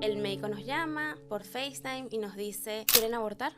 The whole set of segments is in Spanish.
El médico nos llama por FaceTime y nos dice, ¿quieren abortar?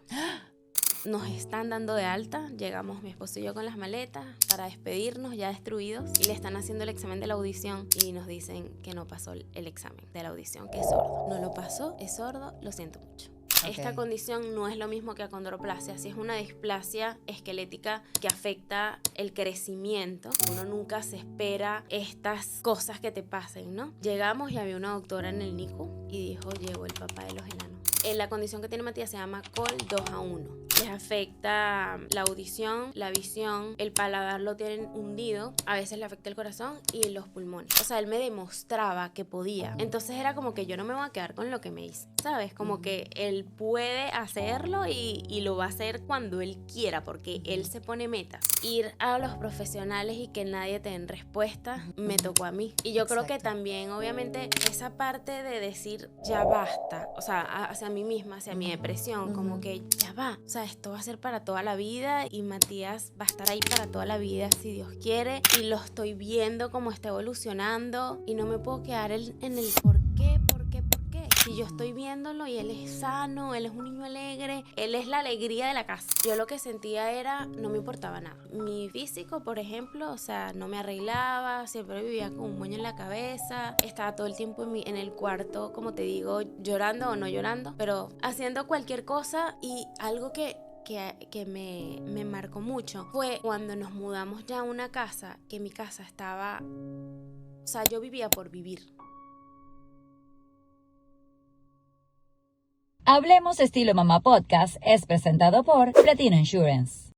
Nos están dando de alta, llegamos mi esposo y yo con las maletas para despedirnos ya destruidos y le están haciendo el examen de la audición y nos dicen que no pasó el examen de la audición, que es sordo. No lo pasó, es sordo, lo siento mucho. Okay. Esta condición no es lo mismo que acondroplasia, sí es una displasia esquelética que afecta el crecimiento. Uno nunca se espera estas cosas que te pasen, ¿no? Llegamos y había una doctora en el NICU y dijo, llegó el papá de los enanos. La condición que tiene Matías se llama COL 2A1. Les afecta la audición, la visión, el paladar lo tienen hundido, a veces le afecta el corazón y los pulmones. O sea, él me demostraba que podía. Entonces era como que yo no me voy a quedar con lo que me hice, ¿sabes? Como que él puede hacerlo y lo va a hacer cuando él quiera, porque él se pone metas. Ir a los profesionales y que nadie te den respuesta, me tocó a mí. Y yo creo que también, obviamente, esa parte de decir, ya basta, o sea, hacia mí misma, hacia mi depresión, como que ya va, o sea, esto va a ser para toda la vida y Matías va a estar ahí para toda la vida si Dios quiere y lo estoy viendo como está evolucionando y no me puedo quedar en el por qué. Si yo estoy viéndolo y él es sano, él es un niño alegre, él es la alegría de la casa. Yo lo que sentía era, no me importaba nada. Mi físico, por ejemplo, o sea, no me arreglaba, siempre vivía con un moño en la cabeza, estaba todo el tiempo en el cuarto, como te digo, llorando o no llorando, pero haciendo cualquier cosa. Y algo que me marcó mucho fue cuando nos mudamos ya a una casa, que mi casa estaba, o sea, yo vivía por vivir. Hablemos Estilo Mamá Podcast es presentado por Platino Insurance.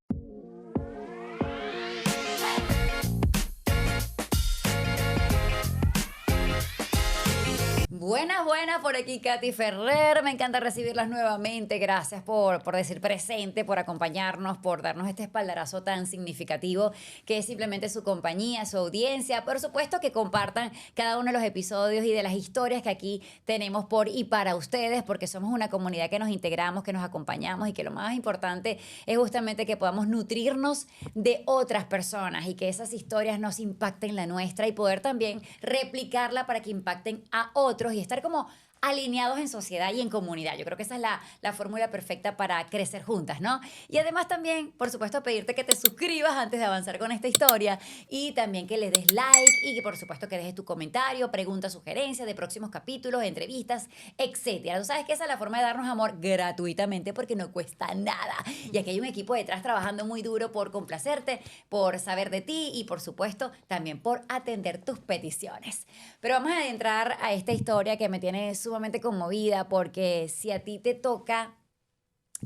Buenas, por aquí Katy Ferrer, me encanta recibirlas nuevamente, gracias por decir presente, por acompañarnos, por darnos este espaldarazo tan significativo que es simplemente su compañía, su audiencia, por supuesto que compartan cada uno de los episodios y de las historias que aquí tenemos por y para ustedes, porque somos una comunidad que nos integramos, que nos acompañamos y que lo más importante es justamente que podamos nutrirnos de otras personas y que esas historias nos impacten la nuestra y poder también replicarla para que impacten a otros y estar como alineados en sociedad y en comunidad. Yo creo que esa es la fórmula perfecta para crecer juntas, ¿no? Y además también, por supuesto, pedirte que te suscribas antes de avanzar con esta historia y también que le des like y que por supuesto que dejes tu comentario, preguntas, sugerencias de próximos capítulos, entrevistas, etcétera. Tú sabes que esa es la forma de darnos amor gratuitamente porque no cuesta nada. Y aquí hay un equipo detrás trabajando muy duro por complacerte, por saber de ti y por supuesto también por atender tus peticiones. Pero vamos a adentrar a esta historia que me tiene sumamente conmovida porque si a ti te toca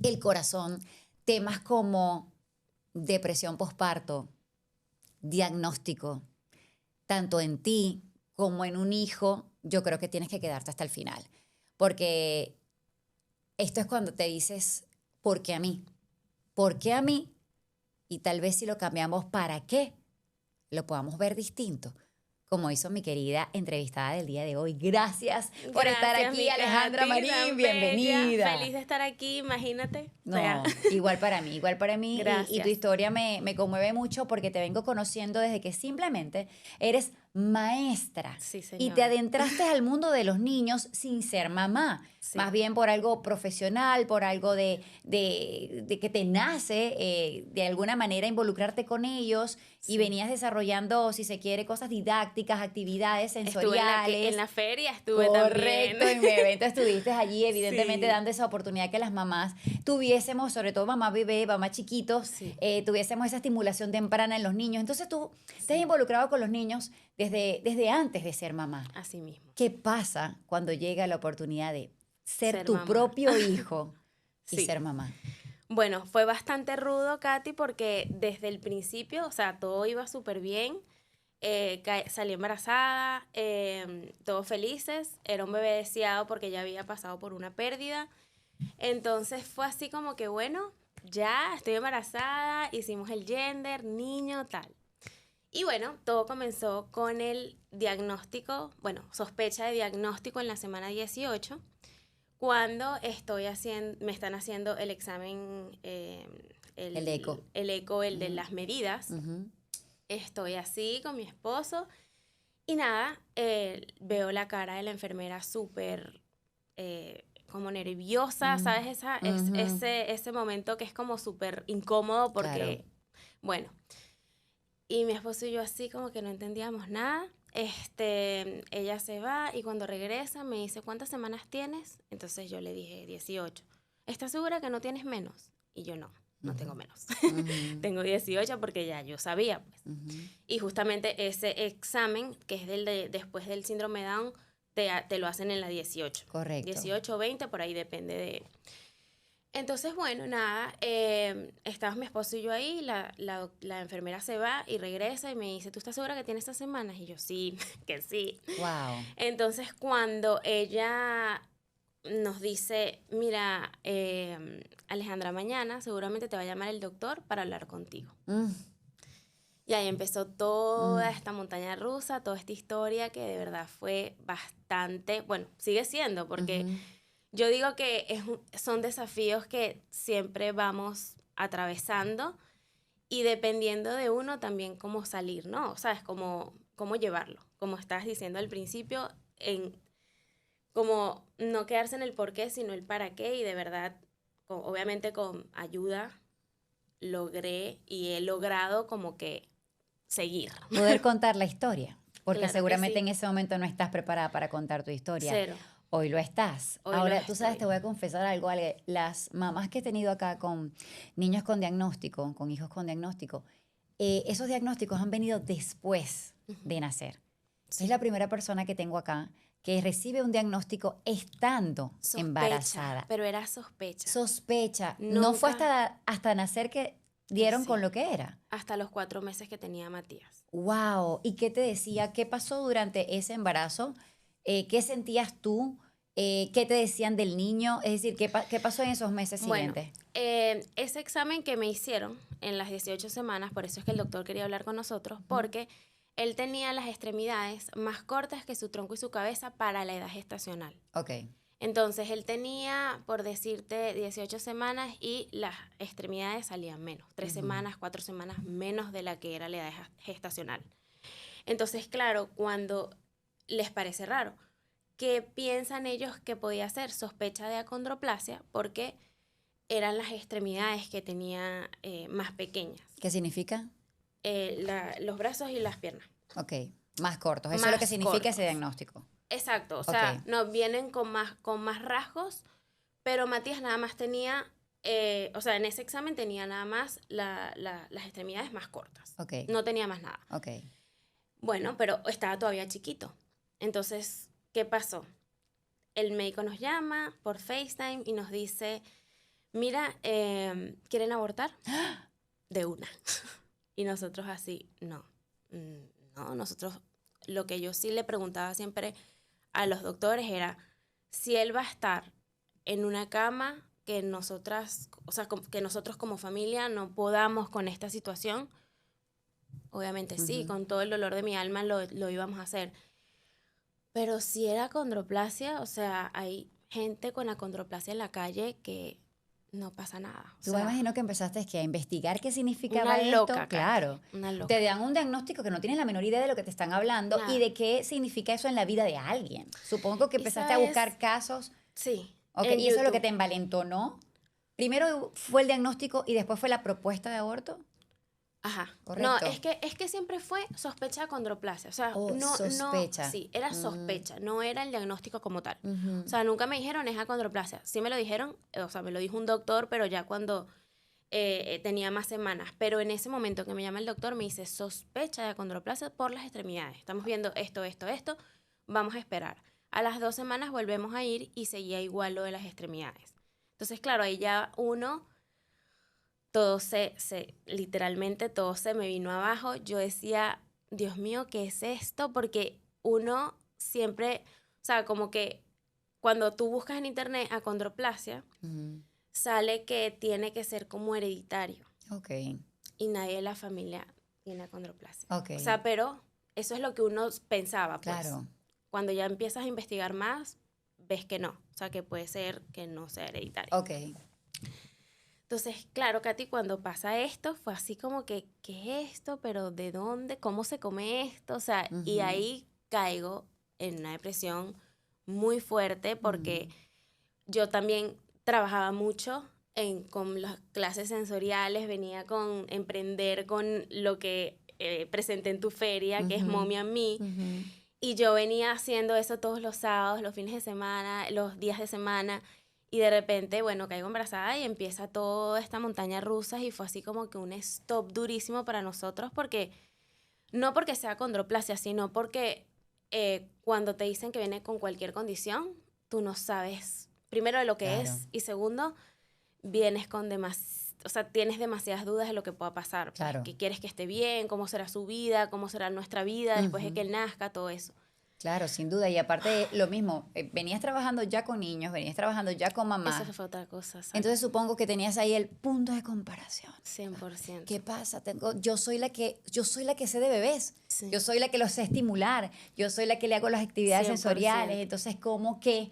el corazón, temas como depresión posparto, diagnóstico, tanto en ti como en un hijo, yo creo que tienes que quedarte hasta el final. Porque esto es cuando te dices, ¿por qué a mí? ¿Por qué a mí? Y tal vez si lo cambiamos, ¿para qué? Lo podamos ver distinto, como hizo mi querida entrevistada del día de hoy. Gracias por estar aquí, Alejandra Marín, bienvenida. Feliz de estar aquí, imagínate. No, igual para mí y tu historia me conmueve mucho porque te vengo conociendo desde que simplemente eres maestra. Sí, y te adentraste al mundo de los niños sin ser mamá, sí. Más bien por algo profesional, por algo de que te nace de alguna manera involucrarte con ellos, sí. Y venías desarrollando, si se quiere, cosas didácticas, actividades sensoriales. En la feria estuve correcto, también. En mi evento estuviste allí, evidentemente sí. Dando esa oportunidad que las mamás tuviésemos, sobre todo mamá bebé, mamá chiquitos, sí. Tuviésemos esa estimulación temprana en los niños. Entonces tú te has involucrado con los niños desde antes de ser mamá. Así mismo. ¿Qué pasa cuando llega la oportunidad de ser tu mamá. Propio hijo y sí. ser mamá? Bueno, fue bastante rudo, Katy, porque desde el principio, o sea, todo iba súper bien. Salí embarazada, todos felices. Era un bebé deseado porque ya había pasado por una pérdida. Entonces fue así como que, bueno, ya estoy embarazada, hicimos el gender, niño, tal. Y bueno, todo comenzó con el diagnóstico, sospecha de diagnóstico en la semana 18, cuando me están haciendo el examen, el eco. El eco, el de las medidas. Uh-huh. Estoy así con mi esposo y nada, veo la cara de la enfermera súper nerviosa, ¿sabes? Ese momento que es como súper incómodo porque, bueno, y mi esposo y yo así como que no entendíamos nada. Ella se va y cuando regresa me dice, ¿cuántas semanas tienes? Entonces yo le dije, 18. ¿Estás segura que no tienes menos? Y yo no tengo menos. Tengo 18 porque ya yo sabía, pues. Y justamente ese examen, que es después del síndrome de Down, te lo hacen en la 18. Correcto. 18 o 20, por ahí depende de... Entonces, bueno, nada, estábamos mi esposo y yo ahí, la enfermera se va y regresa y me dice, ¿tú estás segura que tienes estas semanas? Y yo, sí, que sí. Wow. Entonces, cuando ella nos dice, mira, Alejandra, mañana seguramente te va a llamar el doctor para hablar contigo. Y ahí empezó toda esta montaña rusa, toda esta historia que de verdad fue bastante, bueno, sigue siendo, porque yo digo que son desafíos que siempre vamos atravesando y dependiendo de uno también cómo salir, ¿no? O sea, es cómo llevarlo, como estabas diciendo al principio, como no quedarse en el por qué, sino el para qué, y de verdad, obviamente con ayuda, logré y he logrado como que seguir. Poder contar la historia, porque Claro que seguramente sí. en ese momento no estás preparada para contar tu historia. Cero. Hoy lo estás. Hoy Ahora, lo tú sabes, estoy. te voy a confesar algo, Ale. Las mamás que he tenido acá con niños con diagnóstico, con hijos con diagnóstico, esos diagnósticos han venido después de nacer. Sí. Es la primera persona que tengo acá que recibe un diagnóstico estando Sospecha, embarazada. pero era sospecha. Sospecha. No fue Nunca- hasta nacer que dieron Sí. con lo que era. Hasta los 4 meses que tenía Matías. Wow. ¿Y qué te decía? ¿Qué pasó durante ese embarazo? ¿Qué sentías tú? ¿Qué te decían del niño? Es decir, ¿qué pasó en esos meses Bueno, siguientes? ese examen que me hicieron en las 18 semanas, por eso es que el doctor quería hablar con nosotros, porque él tenía las extremidades más cortas que su tronco y su cabeza para la edad gestacional. Ok. Entonces, él tenía, por decirte, 18 semanas y las extremidades salían menos. 3 semanas, 4 semanas menos de la que era la edad gestacional. Entonces, claro, cuando les parece raro, ¿qué piensan ellos que podía ser? Sospecha de acondroplasia porque eran las extremidades que tenía más pequeñas. ¿Qué significa? Los brazos y las piernas. Ok. Más cortos. Eso es lo que Más significa ese cortos. diagnóstico. Exacto, o sea, Ok. no vienen con más rasgos, pero Matías nada más tenía, o sea, en ese examen tenía nada más las extremidades más cortas. Ok. No tenía más nada. Ok. Bueno, pero estaba todavía chiquito. Entonces, ¿qué pasó? El médico nos llama por FaceTime y nos dice, mira, ¿quieren abortar? De una. Y nosotros así, no, nosotros, lo que yo sí le preguntaba siempre a los doctores era si él va a estar en una cama que nosotras, o sea, que nosotros como familia no podamos con esta situación. Obviamente sí, con todo el dolor de mi alma lo íbamos a hacer. Pero si era acondroplasia, o sea, hay gente con acondroplasia en la calle que no pasa nada. O Tú me sea, imagino que empezaste a investigar qué significaba una esto. loca, Katy, Claro. una loca. Te dan un diagnóstico que no tienes la menor idea de lo que te están hablando Nada. y de qué significa eso en la vida de alguien. Supongo que Y empezaste a sabes, buscar casos. sí, Ok, en y eso es lo que YouTube. te envalentonó. Primero fue el diagnóstico y después fue la propuesta de aborto. Ajá. Correcto. No, es que siempre fue sospecha de acondroplasia. O sea, Oh, sospecha. sí, era sospecha, no era el diagnóstico como tal. Ujú. O sea, nunca me dijeron es acondroplasia. Sí me lo dijeron, o sea, me lo dijo un doctor, pero ya cuando tenía más semanas. Pero en ese momento que me llama el doctor, me dice sospecha de acondroplasia por las extremidades. Estamos viendo esto, vamos a esperar. A las 2 semanas volvemos a ir y seguía igual lo de las extremidades. Entonces, claro, ahí ya todo literalmente todo se me vino abajo. Yo decía, Dios mío, ¿qué es esto? Porque uno siempre, o sea, como que cuando tú buscas en internet acondroplasia, sale que tiene que ser como hereditario. Ok. Y nadie de la familia tiene acondroplasia. Ok. O sea, pero eso es lo que uno pensaba, pues. Claro. Cuando ya empiezas a investigar más, ves que no. O sea, que puede ser que no sea hereditario. Ok. Entonces, claro, Katy, cuando pasa esto, fue así como que, ¿qué es esto? ¿Pero de dónde? ¿Cómo se come esto? O sea, y ahí caigo en una depresión muy fuerte porque yo también trabajaba mucho con las clases sensoriales, venía con emprender con lo que presenté en tu feria, que es Mommy and Me. Y yo venía haciendo eso todos los sábados, los fines de semana, los días de semana. Y de repente, bueno, caigo embarazada y empieza toda esta montaña rusa y fue así como que un stop durísimo para nosotros porque, no porque sea condroplasia, sino porque cuando te dicen que viene con cualquier condición, tú no sabes, primero, de lo que es y segundo, vienes con o sea, tienes demasiadas dudas de lo que pueda pasar. Pues, que quieres que esté bien, cómo será su vida, cómo será nuestra vida después de que él nazca, todo eso. Claro, sin duda. Y aparte, lo mismo, venías trabajando ya con niños, venías trabajando ya con mamá. Eso fue otra cosa. ¿sabes? Entonces supongo que tenías ahí el punto de comparación. 100%. ¿Qué pasa? Yo soy la que sé de bebés. Sí. Yo soy la que los sé estimular. Yo soy la que le hago las actividades 100%. Sensoriales. Entonces, ¿cómo que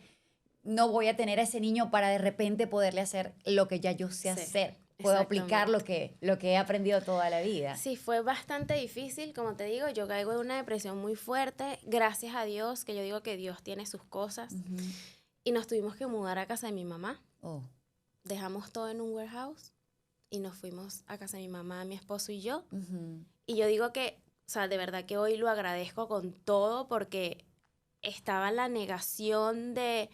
no voy a tener a ese niño para de repente poderle hacer lo que ya yo sé hacer? Puedo aplicar lo que he aprendido toda la vida. Sí, fue bastante difícil, como te digo, yo caigo en una depresión muy fuerte, gracias a Dios, que yo digo que Dios tiene sus cosas, y nos tuvimos que mudar a casa de mi mamá. Dejamos todo en un warehouse y nos fuimos a casa de mi mamá, mi esposo y yo, y yo digo que, o sea, de verdad que hoy lo agradezco con todo porque estaba la negación de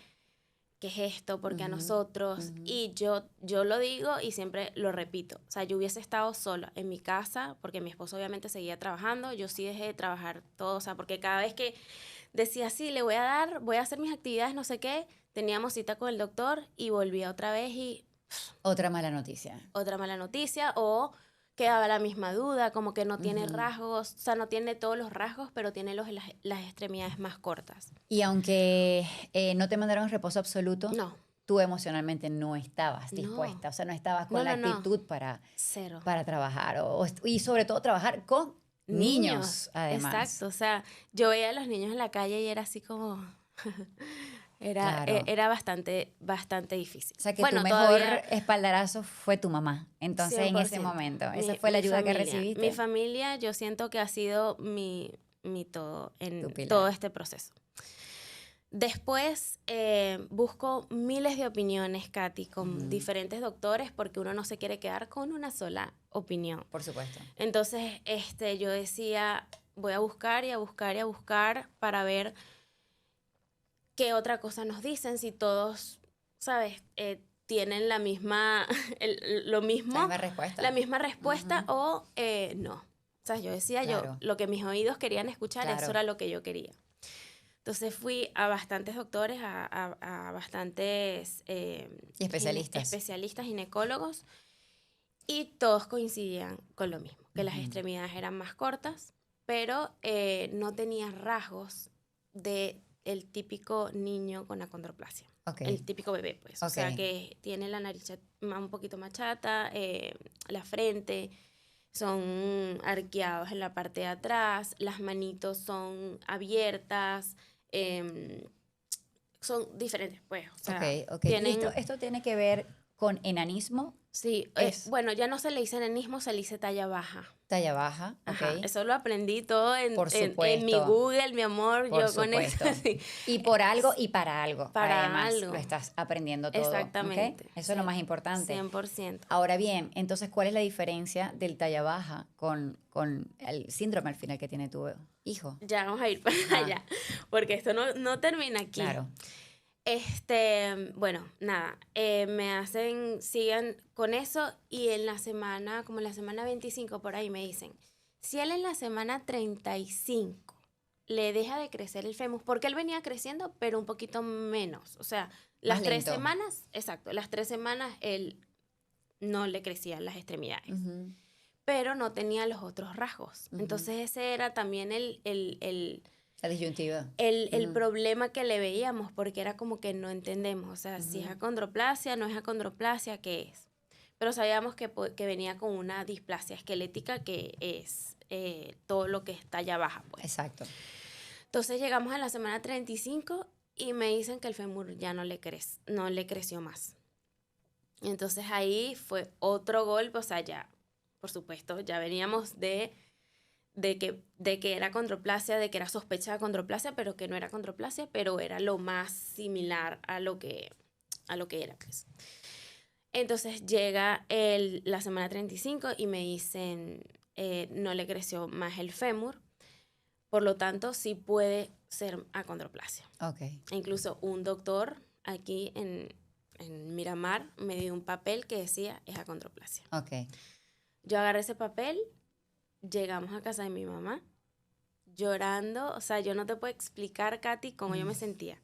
¿qué es esto? Porque a nosotros, y yo lo digo y siempre lo repito, o sea, yo hubiese estado sola en mi casa, porque mi esposo obviamente seguía trabajando, yo sí dejé de trabajar todo, o sea, porque cada vez que decía, sí, voy a hacer mis actividades, no sé qué, teníamos cita con el doctor y volvía otra vez y... Otra mala noticia. Otra mala noticia, o quedaba la misma duda, como que no tiene rasgos, o sea, no tiene todos los rasgos, pero tiene las extremidades más cortas. Y aunque no te mandaron en reposo absoluto, no. Tú emocionalmente no estabas dispuesta, o sea, no estabas con la actitud para trabajar, y sobre todo trabajar con niños, además. Exacto, o sea, yo veía a los niños en la calle y era así como... Era bastante difícil. O sea, que tu mejor espaldarazo fue tu mamá. Entonces, 100%. En ese momento, esa fue la ayuda que recibiste. Mi familia, yo siento que ha sido mi todo en todo este proceso. Después busco miles de opiniones, Katy, con diferentes doctores, porque uno no se quiere quedar con una sola opinión. Por supuesto. Entonces, yo decía, voy a buscar y a buscar y a buscar para ver qué otra cosa nos dicen, si todos, ¿sabes? Tienen la misma, lo mismo. La misma respuesta o no. O sea, yo decía, lo que mis oídos querían escuchar, eso era lo que yo quería. Entonces fui a bastantes doctores, a bastantes especialistas, ginecólogos, y todos coincidían con lo mismo, que las extremidades eran más cortas, pero no tenía rasgos de el típico niño con acondroplasia. El típico bebé, pues. O sea, que tiene la nariz un poquito más chata, la frente, son arqueados en la parte de atrás, las manitos son abiertas, son diferentes, pues. O sea, tienen... ¿Esto tiene que ver con enanismo? Sí, bueno, ya no se le dice enanismo, se le dice talla baja. Talla baja, Ajá, eso lo aprendí todo en mi Google, mi amor, yo con eso. Sí. Y por algo y para algo. Además, lo estás aprendiendo todo. Exactamente. Eso es lo más importante. 100%. Ahora bien, entonces, ¿cuál es la diferencia del talla baja con el síndrome al final que tiene tu hijo? Ya vamos a ir para allá, porque esto no termina aquí. Claro. Bueno, nada, sigan con eso y en la semana, como en la semana 25 por ahí me dicen, si él en la semana 35 le deja de crecer el fémur, porque él venía creciendo pero un poquito menos, o sea, las 3 semanas, exacto, las 3 semanas él no le crecían las extremidades, pero no tenía los otros rasgos, entonces ese era también la disyuntiva. El problema que le veíamos, porque era como que no entendemos, o sea, si es acondroplasia, no es acondroplasia, ¿qué es? Pero sabíamos que venía con una displasia esquelética que es todo lo que está allá abajo, pues. Exacto. Entonces llegamos a la semana 35 y me dicen que el fémur ya no le creció más. Entonces ahí fue otro golpe, o sea, ya, por supuesto, ya veníamos de que era acondroplasia, de que era sospecha de acondroplasia, pero que no era acondroplasia, pero era lo más similar a lo que a lo que era, pues. Entonces llega la semana 35 y me dicen, no le creció más el fémur, por lo tanto sí puede ser acondroplasia. Ok. E incluso un doctor aquí en Miramar me dio un papel que decía es acondroplasia. Ok. Yo agarré ese papel, llegamos a casa de mi mamá, llorando, o sea, yo no te puedo explicar, Katy, cómo yo me sentía.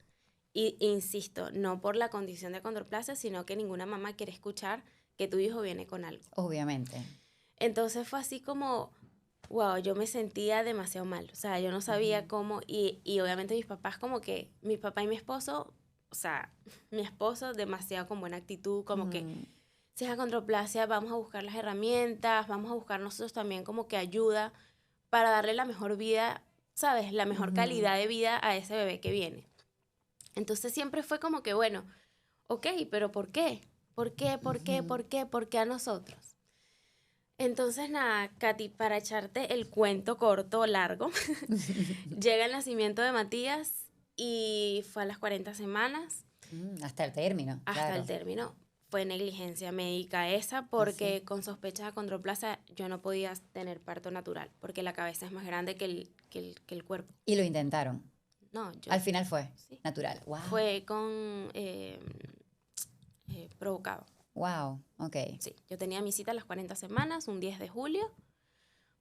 Y insisto, no por la condición de acondroplasia, sino que ninguna mamá quiere escuchar que tu hijo viene con algo. Obviamente. Entonces fue así como, wow, yo me sentía demasiado mal. O sea, yo no sabía cómo, y obviamente mis papás como que, mi papá y mi esposo, o sea, mi esposo demasiado con buena actitud, como que, si es acondroplasia, vamos a buscar las herramientas, vamos a buscar nosotros también como que ayuda para darle la mejor vida, ¿sabes? La mejor calidad de vida a ese bebé que viene. Entonces siempre fue como que, bueno, ok, pero ¿por qué? ¿Por qué? ¿Por qué? ¿Por qué? ¿Por qué a nosotros? Entonces, nada, Katy, para echarte el cuento corto o largo, llega el nacimiento de Matías y fue a las 40 semanas. Hasta el término. Hasta claro. el término. Fue negligencia médica esa porque con sospechas de acondroplasia yo no podía tener parto natural porque la cabeza es más grande que el cuerpo. Y lo intentaron. No, yo... Al final fue Sí. natural. Wow. Fue con provocado. Wow. Ok. Sí, yo tenía mi cita a las 40 semanas, un 10 de julio.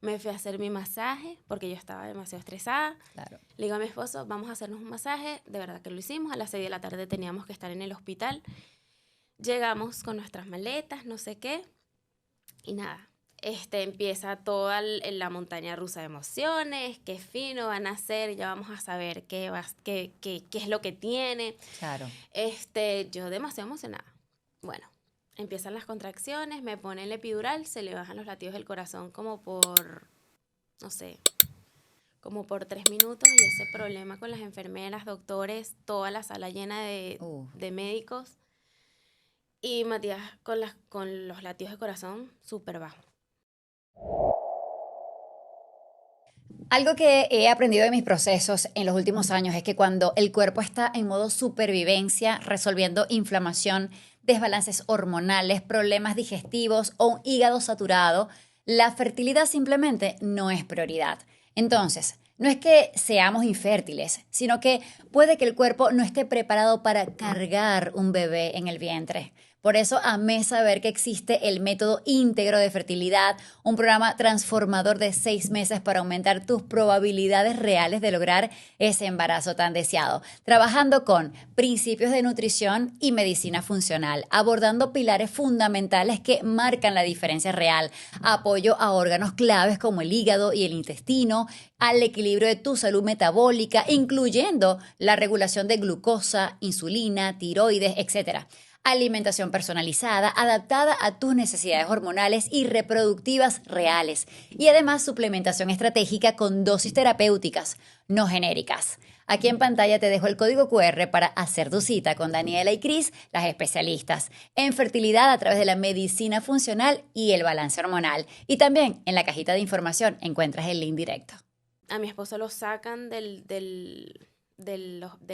Me fui a hacer mi masaje porque yo estaba demasiado estresada. Claro. Le digo a mi esposo, vamos a hacernos un masaje. De verdad que lo hicimos. A las 6 de la tarde teníamos que estar en el hospital. Llegamos con nuestras maletas, no sé qué. Y nada, empieza toda la montaña rusa de emociones. Qué fino van a ser. Ya vamos a saber qué es lo que tiene. Claro. Yo demasiado emocionada. Bueno, empiezan las contracciones, me ponen el epidural, se le bajan los latidos del corazón como por, no sé, como por 3 minutos y ese problema con las enfermeras, doctores, toda la sala llena de médicos y Matías con los latidos de corazón súper bajos. Algo que he aprendido de mis procesos en los últimos años es que cuando el cuerpo está en modo supervivencia, resolviendo inflamación, desbalances hormonales, problemas digestivos o un hígado saturado, la fertilidad simplemente no es prioridad. Entonces, no es que seamos infértiles, sino que puede que el cuerpo no esté preparado para cargar un bebé en el vientre. Por eso amé saber que existe el método íntegro de fertilidad, un programa transformador de 6 meses para aumentar tus probabilidades reales de lograr ese embarazo tan deseado. Trabajando con principios de nutrición y medicina funcional, abordando pilares fundamentales que marcan la diferencia real, apoyo a órganos claves como el hígado y el intestino, al equilibrio de tu salud metabólica, incluyendo la regulación de glucosa, insulina, tiroides, etc. Alimentación personalizada, adaptada a tus necesidades hormonales y reproductivas reales. Y además suplementación estratégica con dosis terapéuticas, no genéricas. Aquí en pantalla te dejo el código QR para hacer tu cita con Daniela y Cris, las especialistas en fertilidad a través de la medicina funcional y el balance hormonal. Y también en la cajita de información encuentras el link directo. A mi esposo lo sacan de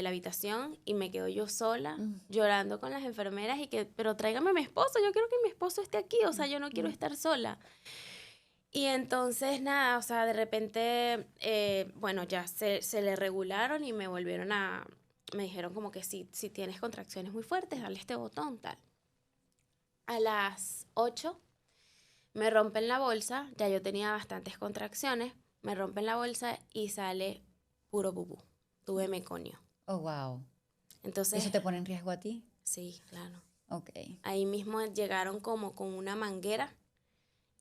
la habitación y me quedo yo sola llorando con las enfermeras pero tráigame a mi esposo, yo quiero que mi esposo esté aquí, o sea, yo no quiero estar sola. Y entonces nada, o sea, de repente, bueno, ya se le regularon y me dijeron como que si tienes contracciones muy fuertes, dale este botón, tal. A las 8 me rompen la bolsa, ya yo tenía bastantes contracciones, me rompen la bolsa y sale puro pupú. Tuve meconio. Oh, wow. Entonces, ¿Eso te pone en riesgo a ti? Sí, claro. Ok. Ahí mismo llegaron como con una manguera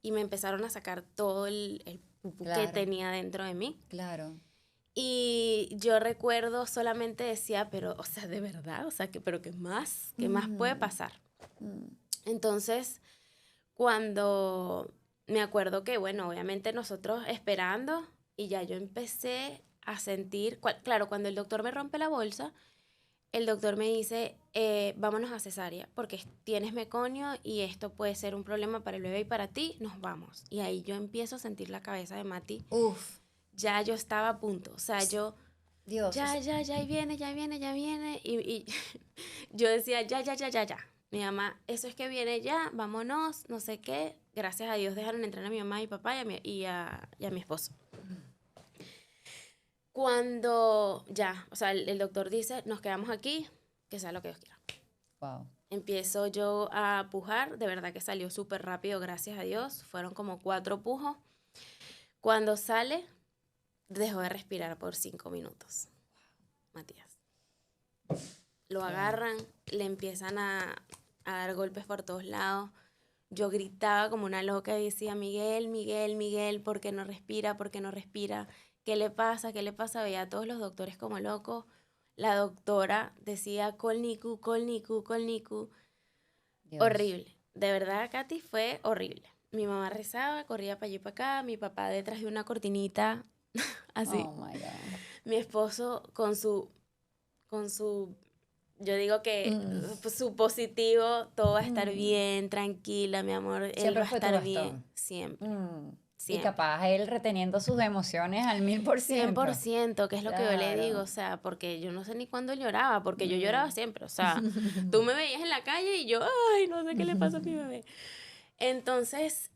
y me empezaron a sacar todo el pupú que tenía dentro de mí. Claro. Y yo recuerdo, solamente decía, pero, o sea, de verdad, o sea, pero ¿qué más? ¿Qué más puede pasar? Entonces, cuando me acuerdo que, bueno, obviamente nosotros esperando y ya yo empecé a sentir, claro, cuando el doctor me rompe la bolsa, el doctor me dice, vámonos a cesárea porque tienes meconio y esto puede ser un problema para el bebé y para ti, nos vamos. Y ahí yo empiezo a sentir la cabeza de Mati. Uf. Ya yo estaba a punto, o sea, yo Dios. ya ahí viene, ya viene, ya viene. Y yo decía, ya. Mi mamá, eso es que viene ya, vámonos, no sé qué. Gracias a Dios dejaron entrar a mi mamá y mi papá y a mi esposo. Cuando ya, o sea, el doctor dice, nos quedamos aquí, que sea lo que Dios quiera. Wow. Empiezo yo a pujar, de verdad que salió súper rápido, gracias a Dios. Fueron como 4 pujos. Cuando sale, dejó de respirar por 5 minutos, Matías. Lo agarran, le empiezan a dar golpes por todos lados. Yo gritaba como una loca y decía, Miguel, ¿por qué no respira? ¿Por qué no respira? ¿Qué le pasa? ¿Qué le pasa? Veía a todos los doctores como locos. La doctora decía, col Nicu. Dios. Horrible. De verdad, Katy, fue horrible. Mi mamá rezaba, corría para allí y para acá. Mi papá detrás de una cortinita, así. Oh my God. Mi esposo con su, yo digo que Mm. su positivo, todo va a estar Mm. bien, tranquila, mi amor, él va Siempre a fue tu estar bien, bastón. siempre, Mm. Y siempre. capaz él reteniendo sus emociones al 1000%. 100%, que es lo que yo le digo, Claro. o sea, porque yo no sé ni cuándo lloraba, porque yo lloraba Mm. siempre, o sea, tú me veías en la calle y yo, ay, no sé qué le pasa a mi bebé. Entonces,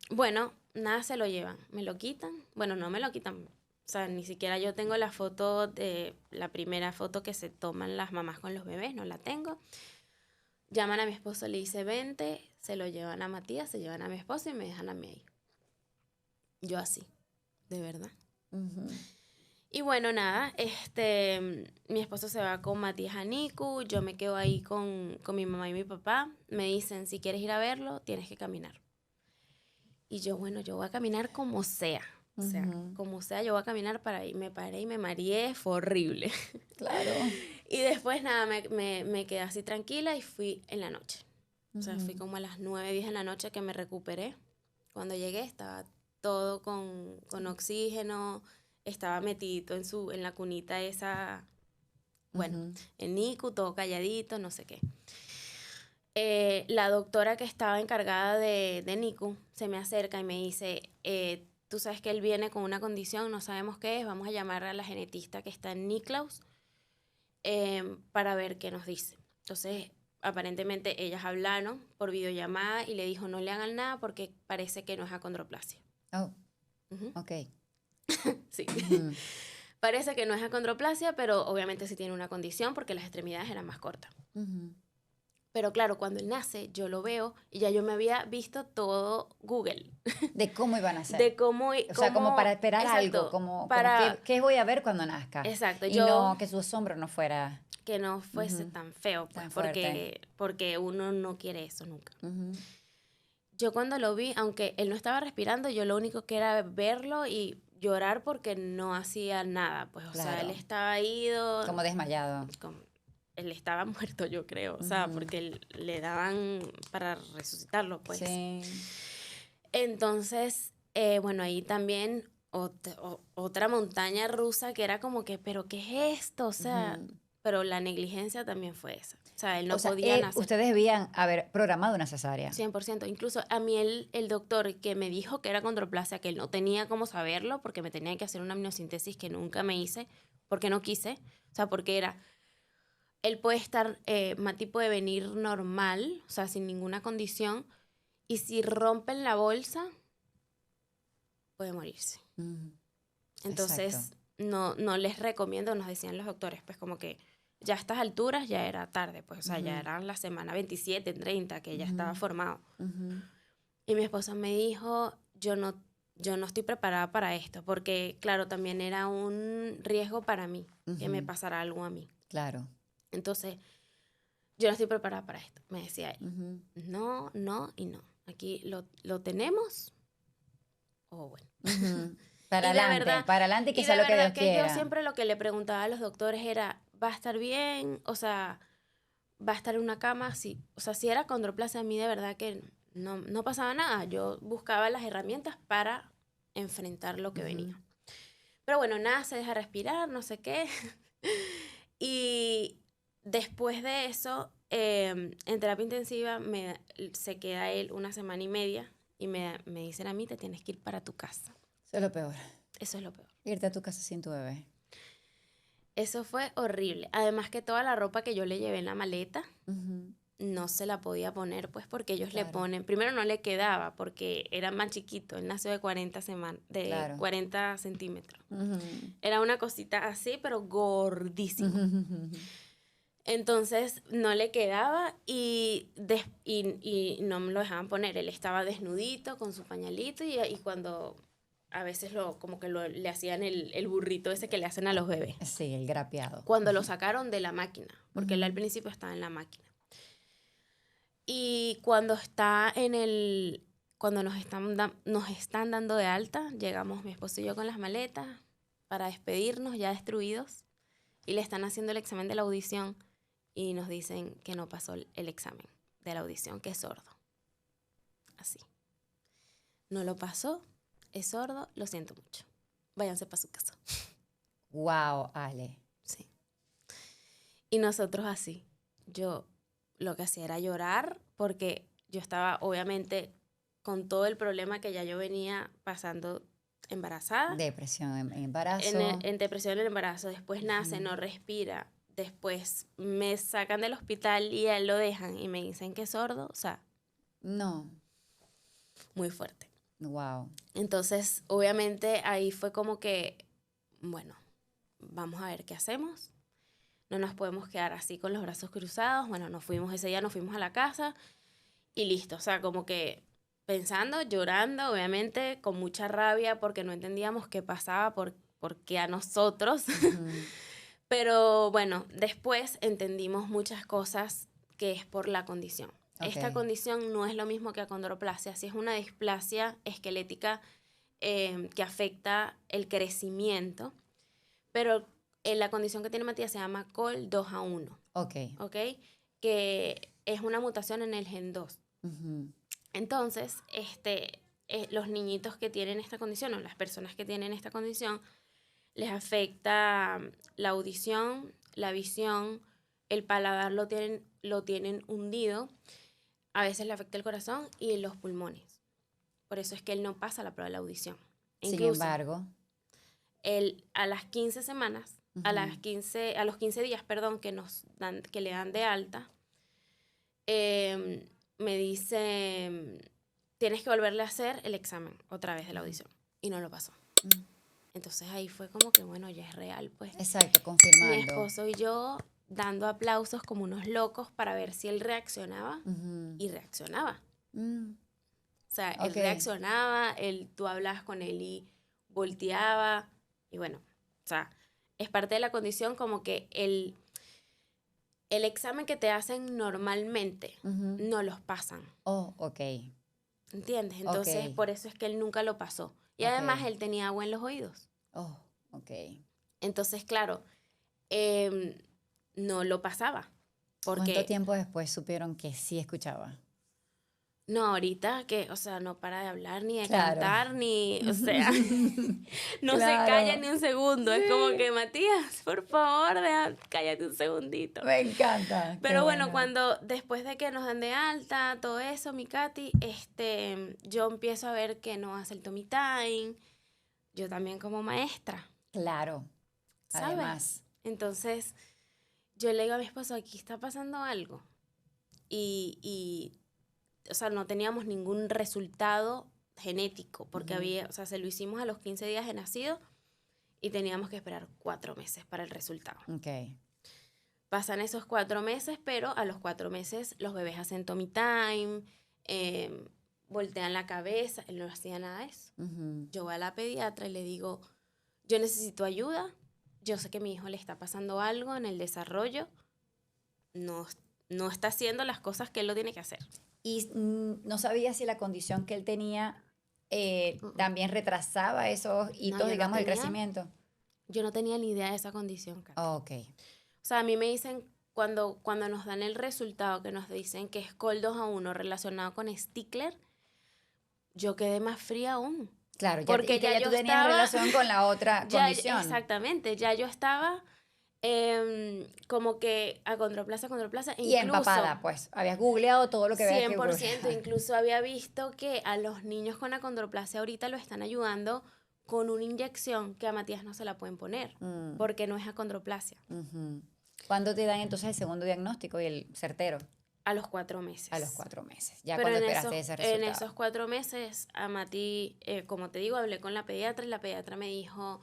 bueno, nada, se lo llevan, me lo quitan, bueno, no me lo quitan, o sea, ni siquiera yo tengo la foto de la primera foto que se toman las mamás con los bebés, no la tengo. Llaman a mi esposo, le dice, vente, se lo llevan a Matías, se llevan a mi esposo y me dejan a mí ahí. Yo así, de verdad. Ujú. Y bueno, nada, mi esposo se va con Matías a Nicu, yo me quedo ahí con mi mamá y mi papá. Me dicen, si quieres ir a verlo, tienes que caminar. Y yo, bueno, yo voy a caminar como sea. O sea, Ujú. como sea, yo voy a caminar para ahí. Me paré y me mareé, fue horrible. Claro. Y después, nada, me quedé así tranquila y fui en la noche. O sea, fui Ujú. como a las 9, 10 de la noche que me recuperé. Cuando llegué estaba todo con oxígeno, estaba metidito en la cunita esa, bueno, Ujú. en Nicu, todo calladito, no sé qué. La doctora que estaba encargada de Nicu se me acerca y me dice, tú sabes que él viene con una condición, no sabemos qué es, vamos a llamar a la genetista que está en Nicklaus para ver qué nos dice. Entonces, aparentemente ellas hablaron por videollamada y le dijo, no le hagan nada porque parece que no es acondroplasia. Oh, Ujú. ok. Sí. Ujú. Parece que no es acondroplasia, pero obviamente sí tiene una condición porque las extremidades eran más cortas. Ujú. Pero claro, cuando él nace, yo lo veo y ya yo me había visto todo Google De cómo iban a ser. de cómo, O sea, como para esperar algo, exacto, como para, qué voy a ver cuando nazca. exacto, Y yo no que su asombro no fuera que no fuese ujú, tan feo, pues, tan fuerte. porque uno no quiere eso nunca. Ujú. Yo cuando lo vi, aunque él no estaba respirando, yo lo único que era verlo y llorar porque no hacía nada, pues, o sea, él Claro, estaba ido, como desmayado. como- él estaba muerto, yo creo, o sea, Ujú. porque le daban para resucitarlo, pues. Sí. Entonces, bueno, ahí también otra montaña rusa que era como que, pero ¿qué es esto? O sea, Ujú. pero la negligencia también fue esa. O sea, él O no sea, podía nacer ustedes debían haber programado una cesárea. 100%. Incluso a mí el doctor que me dijo que era condroplasia, que él no tenía cómo saberlo porque me tenía que hacer una amniocentesis que nunca me hice, porque no quise. O sea, porque era, él puede estar, Mati puede venir normal, o sea, sin ninguna condición, y si rompen la bolsa, puede morirse. Ujú. Exacto. Entonces, no les recomiendo, nos decían los doctores, pues como que ya a estas alturas ya era tarde, pues, o sea, ya Ujú. eran la semana 27, 30, que ya estaba Ujú. formado. Ujú. Y mi esposa me dijo, yo no estoy preparada para esto, porque claro, también era un riesgo para mí, que me Ujú. pasara algo a mí. Claro. Entonces, yo no estoy preparada para esto, me decía él. Ujú. No, no y no. Aquí lo tenemos, o bueno. Ujú. Para adelante y que Y sea de lo que Dios verdad que yo quiera. siempre lo que le preguntaba a los doctores era, ¿va a estar bien? O sea, ¿va a estar en una cama? Sí. O sea, si era condroplasia, a mí de verdad que no pasaba nada. Yo buscaba las herramientas para enfrentar lo que Ujú. venía. Pero bueno, nada, se deja respirar, no sé qué. Y después de eso, en terapia intensiva se queda él una semana y media y me dicen a mí, te tienes que ir para tu casa. Eso es lo peor. Eso es lo peor. Irte a tu casa sin tu bebé. Eso fue horrible. Además que toda la ropa que yo le llevé en la maleta Ujú. no se la podía poner, pues porque ellos le Claro. ponen, primero no le quedaba porque era más chiquito, él nació de 40 de Claro. 40 centímetros. Ujú. Era una cosita así, pero gordísimo. Ujú. Entonces no le quedaba y no me lo dejaban poner. Él estaba desnudito con su pañalito y cuando a veces le hacían el burrito ese que le hacen a los bebés. Sí, el grapeado. Cuando lo sacaron de la máquina, porque él al Ujú. principio estaba en la máquina. Y cuando está cuando nos están dando de alta, llegamos mi esposo y yo con las maletas para despedirnos ya destruidos y le están haciendo el examen de la audición y nos dicen que no pasó el examen de la audición, que es sordo. Así. No lo pasó, es sordo, lo siento mucho. Váyanse para su casa. Wow, Ale. Sí. Y nosotros así. Yo lo que hacía era llorar porque yo estaba obviamente con todo el problema que ya yo venía pasando embarazada. Depresión, embarazo. En depresión en el embarazo. Después nace, no respira. Después me sacan del hospital y a él lo dejan y me dicen que es sordo. O sea, No. muy fuerte. Wow. Entonces, obviamente ahí fue como que, bueno, vamos a ver qué hacemos. No nos podemos quedar así con los brazos cruzados. Bueno, ese día nos fuimos a la casa y listo. O sea, como que pensando, llorando, obviamente, con mucha rabia porque no entendíamos qué pasaba, por qué a nosotros. Ujú. Pero bueno, después entendimos muchas cosas que es por la condición. Esta Ok. condición no es lo mismo que acondroplasia, sí es una displasia esquelética que afecta el crecimiento, pero la condición que tiene Matías se llama COL 2A1, Ok. ¿ok? Que es una mutación en el gen 2. Ujú. Entonces, los niñitos que tienen esta condición o las personas que tienen esta condición les afecta la audición, la visión, el paladar lo tienen hundido, a veces le afecta el corazón y los pulmones. Por eso es que él no pasa la prueba de la audición. Sin Incluso, embargo. él a las 15 semanas, Ujú. a los 15 días, perdón, que le dan de alta, me dice, tienes que volverle a hacer el examen otra vez de la audición. Y no lo pasó. Mm. Entonces ahí fue como que, bueno, ya es real, pues. Exacto, Mi confirmando. esposo y yo dando aplausos como unos locos para ver si él reaccionaba Ujú. y reaccionaba. Mm. O sea, él Ok. reaccionaba, tú hablabas con él y volteaba y bueno, o sea, es parte de la condición como que el examen que te hacen normalmente Ujú. no los pasan, Oh, ok. ¿entiendes? Entonces, Ok. por eso es que él nunca lo pasó. Y Ok. además él tenía agua en los oídos. Oh, ok. Entonces, claro, em, no lo pasaba. ¿Cuánto Porque tiempo después supieron que sí escuchaba? no, ahorita que, o sea, no para de hablar ni de Claro. cantar, ni, o sea, no se calla Claro. ni un segundo. Es como Sí. que, Matías, por favor, cállate un segundito. Me encanta. Qué Pero bueno, bueno. cuando después de que nos dan de alta, todo eso, mi Katy, yo empiezo a ver que no hace el tummy time. Yo también como maestra, Claro. ¿sabes? Además. Entonces, yo le digo a mi esposo, aquí está pasando algo. O sea, no teníamos ningún resultado genético, porque Ujú. o sea, se lo hicimos a los 15 días de nacido y teníamos que esperar 4 meses para el resultado. Ok. Pasan esos 4 meses, pero a los 4 meses los bebés hacen tummy time, voltean la cabeza, él no hacía nada de eso. Ujú. Yo voy a la pediatra y le digo, yo necesito ayuda, yo sé que a mi hijo le está pasando algo en el desarrollo, no, no está haciendo las cosas que él lo tiene que hacer. Y no sabía si la condición que él tenía Mm. también retrasaba esos No, hitos, digamos, del crecimiento. yo no tenía ni idea de esa condición, Katy. Ok. O sea, a mí me dicen, cuando nos dan el resultado, que nos dicen que es COL 2A1 relacionado con Stickler, yo quedé más fría aún. Claro, Porque y que ya ya yo tú tenías estaba, relación con la otra condición. exactamente, ya yo estaba como que acondroplasia, Y incluso empapada, pues. Habías googleado todo lo que había que 100%, googlear. incluso había visto que a los niños con acondroplasia ahorita lo están ayudando con una inyección que a Matías no se la pueden poner, porque no es acondroplasia. ¿Cuándo te dan entonces el segundo diagnóstico y el certero? A los 4 meses. A los 4 meses. Ya Pero cuando esperaste ese resultado. en esos 4 meses, a Mati, como te digo, hablé con la pediatra y la pediatra me dijo,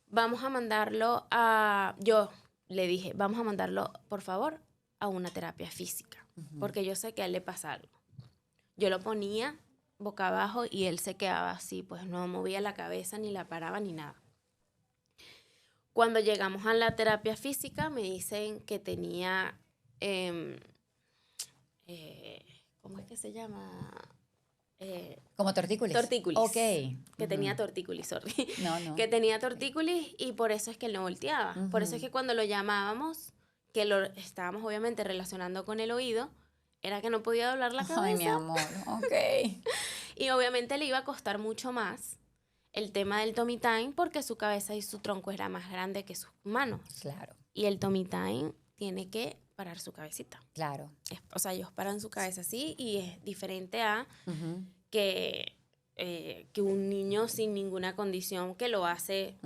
vamos a mandarlo a... Yo le dije, vamos a mandarlo, por favor, a una terapia física, porque yo sé que a él le pasa algo. Yo lo ponía boca abajo y él se quedaba así, pues no movía la cabeza, ni la paraba, ni nada. Cuando llegamos a la terapia física, me dicen que tenía... ¿cómo es que se llama? ¿Como tortícolis? Tortícolis. Ok. Que tenía tortícolis, sorry. No. Que tenía tortícolis y por eso es que él no volteaba. Por eso es que cuando lo llamábamos, que lo estábamos obviamente relacionando con el oído, era que no podía doblar la cabeza. Ay, mi amor, ok. Y obviamente le iba a costar mucho más el tema del tummy time porque su cabeza y su tronco era más grande que sus manos. Claro. Y el tummy time tiene que parar su cabecita. Claro. O sea, ellos paran su cabeza así y es diferente a que un niño sin ninguna condición que lo hace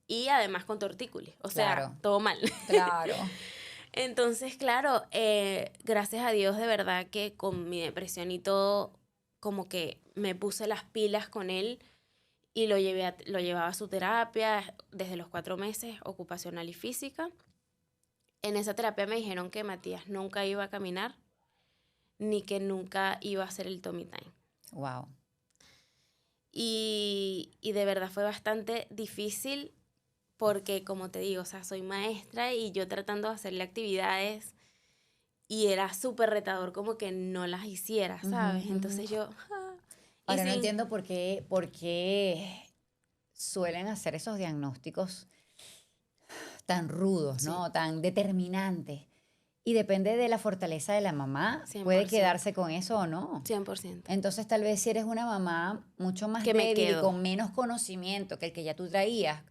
y además con tortícolis. O sea, todo mal. Claro. Entonces, claro, gracias a Dios de verdad que con mi depresión y todo, como que me puse las pilas con él y lo llevaba a su terapia desde los 4 meses, ocupacional y física. En esa terapia me dijeron que Matías nunca iba a caminar ni que nunca iba a hacer el tummy time. Wow. Y de verdad fue bastante difícil porque, como te digo, o sea, soy maestra y yo tratando de hacerle actividades y era súper retador como que no las hiciera, ¿sabes? Entonces yo... Ahora no entiendo por qué suelen hacer esos diagnósticos tan rudos, ¿no? Tan determinantes. Y depende de la fortaleza de la mamá, 100%. puede quedarse con eso o no. 100%. Entonces, tal vez si eres una mamá mucho más débil y con menos conocimiento que el que ya tú traías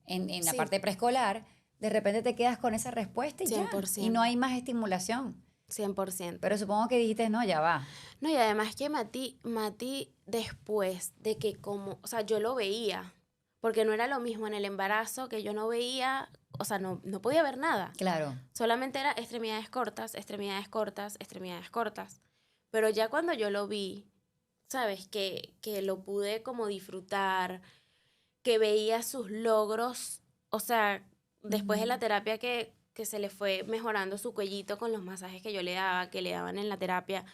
en la parte preescolar, de repente te quedas con esa respuesta y 100%. ya. Y no hay más estimulación. 100%. Pero supongo que dijiste, no, ya va. No, y además que Mati después de que como, o sea, yo lo veía, porque no era lo mismo en el embarazo que yo no veía, o sea, no podía ver nada. Claro. Solamente era extremidades cortas, extremidades cortas, extremidades cortas. Pero ya cuando yo lo vi, ¿sabes? Que lo pude como disfrutar, que veía sus logros, o sea, después de la terapia que se le fue mejorando su cuellito con los masajes que yo le daba, que le daban en la terapia,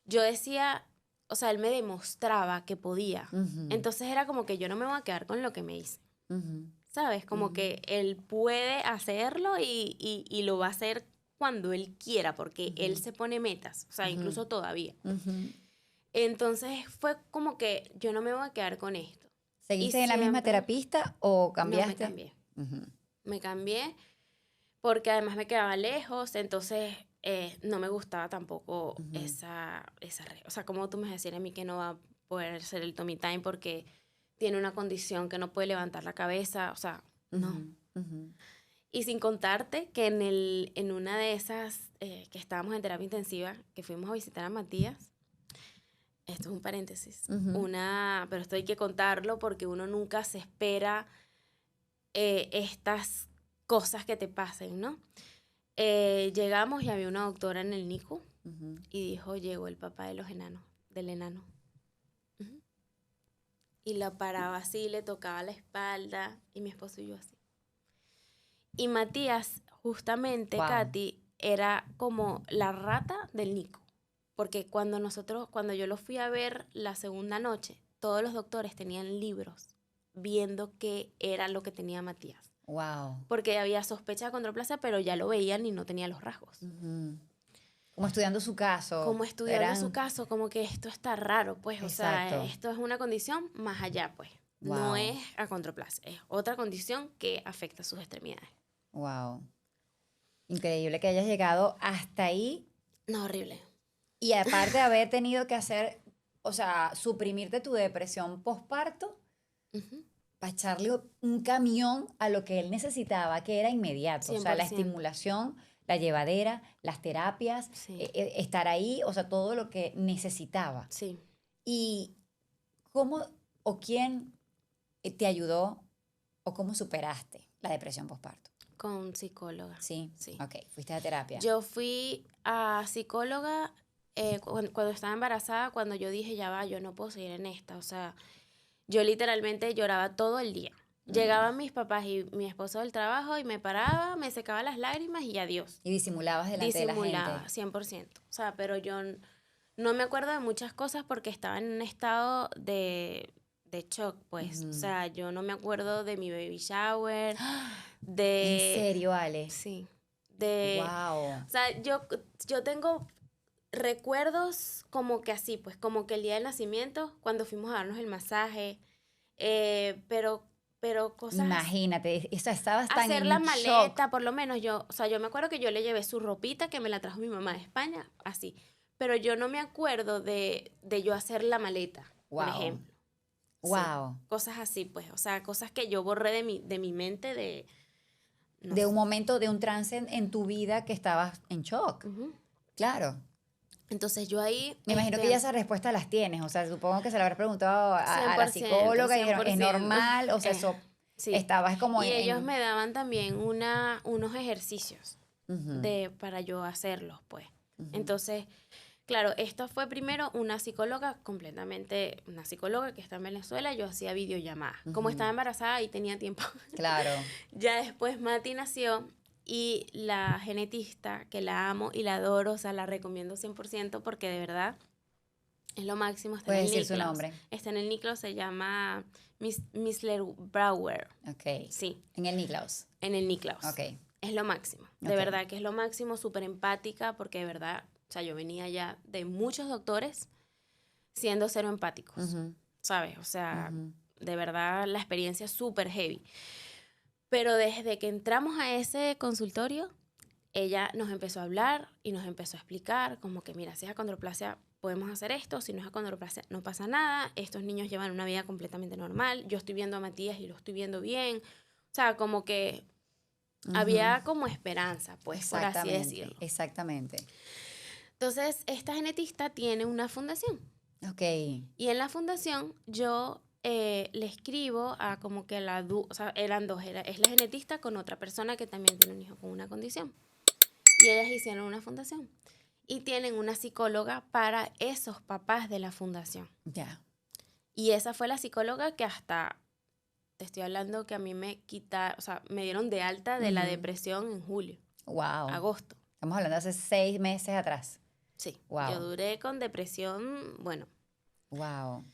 yo decía, o sea, él me demostraba que podía. Entonces era como que yo no me voy a quedar con lo que me hice. ¿Sabes? Como que él puede hacerlo y lo va a hacer cuando él quiera, porque él se pone metas, o sea, incluso todavía. Entonces fue como que yo no me voy a quedar con esto. ¿Seguiste en la misma terapista o cambiaste? No, me cambié. Me cambié porque además me quedaba lejos, entonces no me gustaba tampoco esa o sea, como tú me decías a mí que no va a poder hacer el tummy time porque tiene una condición que no puede levantar la cabeza, o sea, no. Y sin contarte que en una de esas que estábamos en terapia intensiva, que fuimos a visitar a Matías, esto es un paréntesis, pero esto hay que contarlo porque uno nunca se espera estas cosas que te pasen, ¿no? Llegamos y había una doctora en el NICU y dijo, llegó el papá de del enano. Y la paraba así, le tocaba la espalda y mi esposo y yo así. Y Matías, justamente, Katy, era como la rata del NICU. Porque cuando yo lo fui a ver la segunda noche, todos los doctores tenían libros viendo qué era lo que tenía Matías. Wow. Porque había sospecha de acondroplasia, pero ya lo veían y no tenía los rasgos. Como estudiando su caso. Como estudiando su caso, como que esto está raro, pues. Exacto. O sea, esto es una condición más allá, pues. Wow. No es acondroplasia, es otra condición que afecta sus extremidades. Wow. Increíble que hayas llegado hasta ahí. No, horrible. Y aparte de haber tenido que hacer, o sea, suprimirte tu depresión postparto, para echarle un camión a lo que él necesitaba, que era inmediato. 100%. O sea, la estimulación, la llevadera, las terapias, estar ahí, o sea, todo lo que necesitaba. Sí. ¿Y cómo o quién te ayudó o cómo superaste la depresión postparto? Con psicóloga. Sí. Sí. Ok, fuiste a terapia. Yo fui a psicóloga cuando estaba embarazada, cuando yo dije, ya va, yo no puedo seguir en esta. O sea, yo literalmente lloraba todo el día. Llegaban mis papás y mi esposo del trabajo y me paraba, me secaba las lágrimas y adiós. Y disimulabas delante de la Disimulaba, gente. 100%. O sea, pero yo no me acuerdo de muchas cosas porque estaba en un estado de shock, pues. O sea, yo no me acuerdo de mi baby shower, ¿En de... serio, Ale? Sí. De... Wow. O sea, yo tengo recuerdos como que así, pues, como que el día del nacimiento, cuando fuimos a darnos el masaje, pero cosas... Imagínate, estabas tan Hacer en la shock. maleta, por lo menos yo, o sea, yo me acuerdo que yo le llevé su ropita que me la trajo mi mamá de España, así, pero yo no me acuerdo de yo hacer la maleta, por Wow. ejemplo. Sí, Wow. cosas así, pues, o sea, cosas que yo borré de mi mente no De un sé. momento, de un trance en tu vida que estabas en shock. Ujú. Claro. Entonces yo ahí, Me imagino que ya esas respuestas las tienes. O sea, supongo que se la habrás preguntado a la 100%, psicóloga y dijeron, es 100%. normal. O sea, eso Sí. estabas como Y ellos en... me daban también unos ejercicios Ujú, para yo hacerlos, pues. ujú. Entonces, claro, esto fue primero una psicóloga una psicóloga que está en Venezuela, yo hacía videollamadas. Como estaba embarazada y tenía tiempo. Claro. Ya después Mati nació y la genetista, que la amo y la adoro, o sea, la recomiendo 100% porque de verdad es lo máximo, está en Puedes el decir su Nicklaus. nombre. Está en el Nicklaus, se llama Misler Brouwer. Ok. Sí, En el Nicklaus. en el Nicklaus. Ok. Es lo máximo, de Ok. verdad que es lo máximo, súper empática, porque de verdad, o sea, yo venía ya de muchos doctores siendo cero empáticos, Ujú, ¿sabes? O sea, ujú. de verdad la experiencia es súper heavy. Pero desde que entramos a ese consultorio, ella nos empezó a hablar y nos empezó a explicar como que, mira, si es acondroplasia podemos hacer esto, si no es acondroplasia no pasa nada, estos niños llevan una vida completamente normal, yo estoy viendo a Matías y lo estoy viendo bien, o sea, como que había como esperanza, pues, por así Exactamente. decirlo. Exactamente. Entonces, esta genetista tiene una fundación Ok. y en la fundación yo le escribo a como que o sea, eran dos, es la genetista con otra persona que también tiene un hijo con una condición. Y ellas hicieron una fundación y tienen una psicóloga para esos papás de la fundación. Ya. Y esa fue la psicóloga que hasta, te estoy hablando que a mí o sea, me dieron de alta de la depresión en julio, Wow. agosto. Estamos hablando de hace 6 meses atrás. Sí, Wow. yo duré con depresión, bueno, Wow.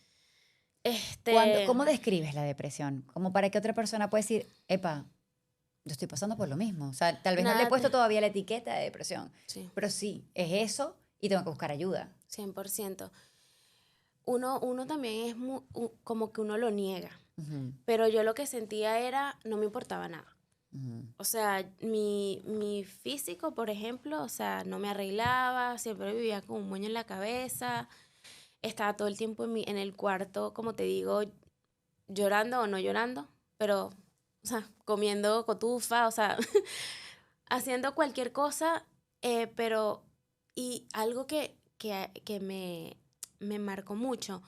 este, ¿Cómo describes la depresión? Como para que otra persona pueda decir, epa, yo estoy pasando por lo mismo. O sea, tal vez no le he nada, puesto todavía la etiqueta de depresión, sí, pero sí, es eso y tengo que buscar ayuda. 100%. Uno también es como que uno lo niega, Ujú, pero yo lo que sentía era, no me importaba nada. ujú. O sea, mi físico, por ejemplo, o sea, no me arreglaba, siempre vivía con un moño en la cabeza, estaba todo el tiempo en el cuarto, como te digo, llorando o no llorando, pero, o sea, comiendo cotufa, o sea, haciendo cualquier cosa, pero, y algo que me marcó mucho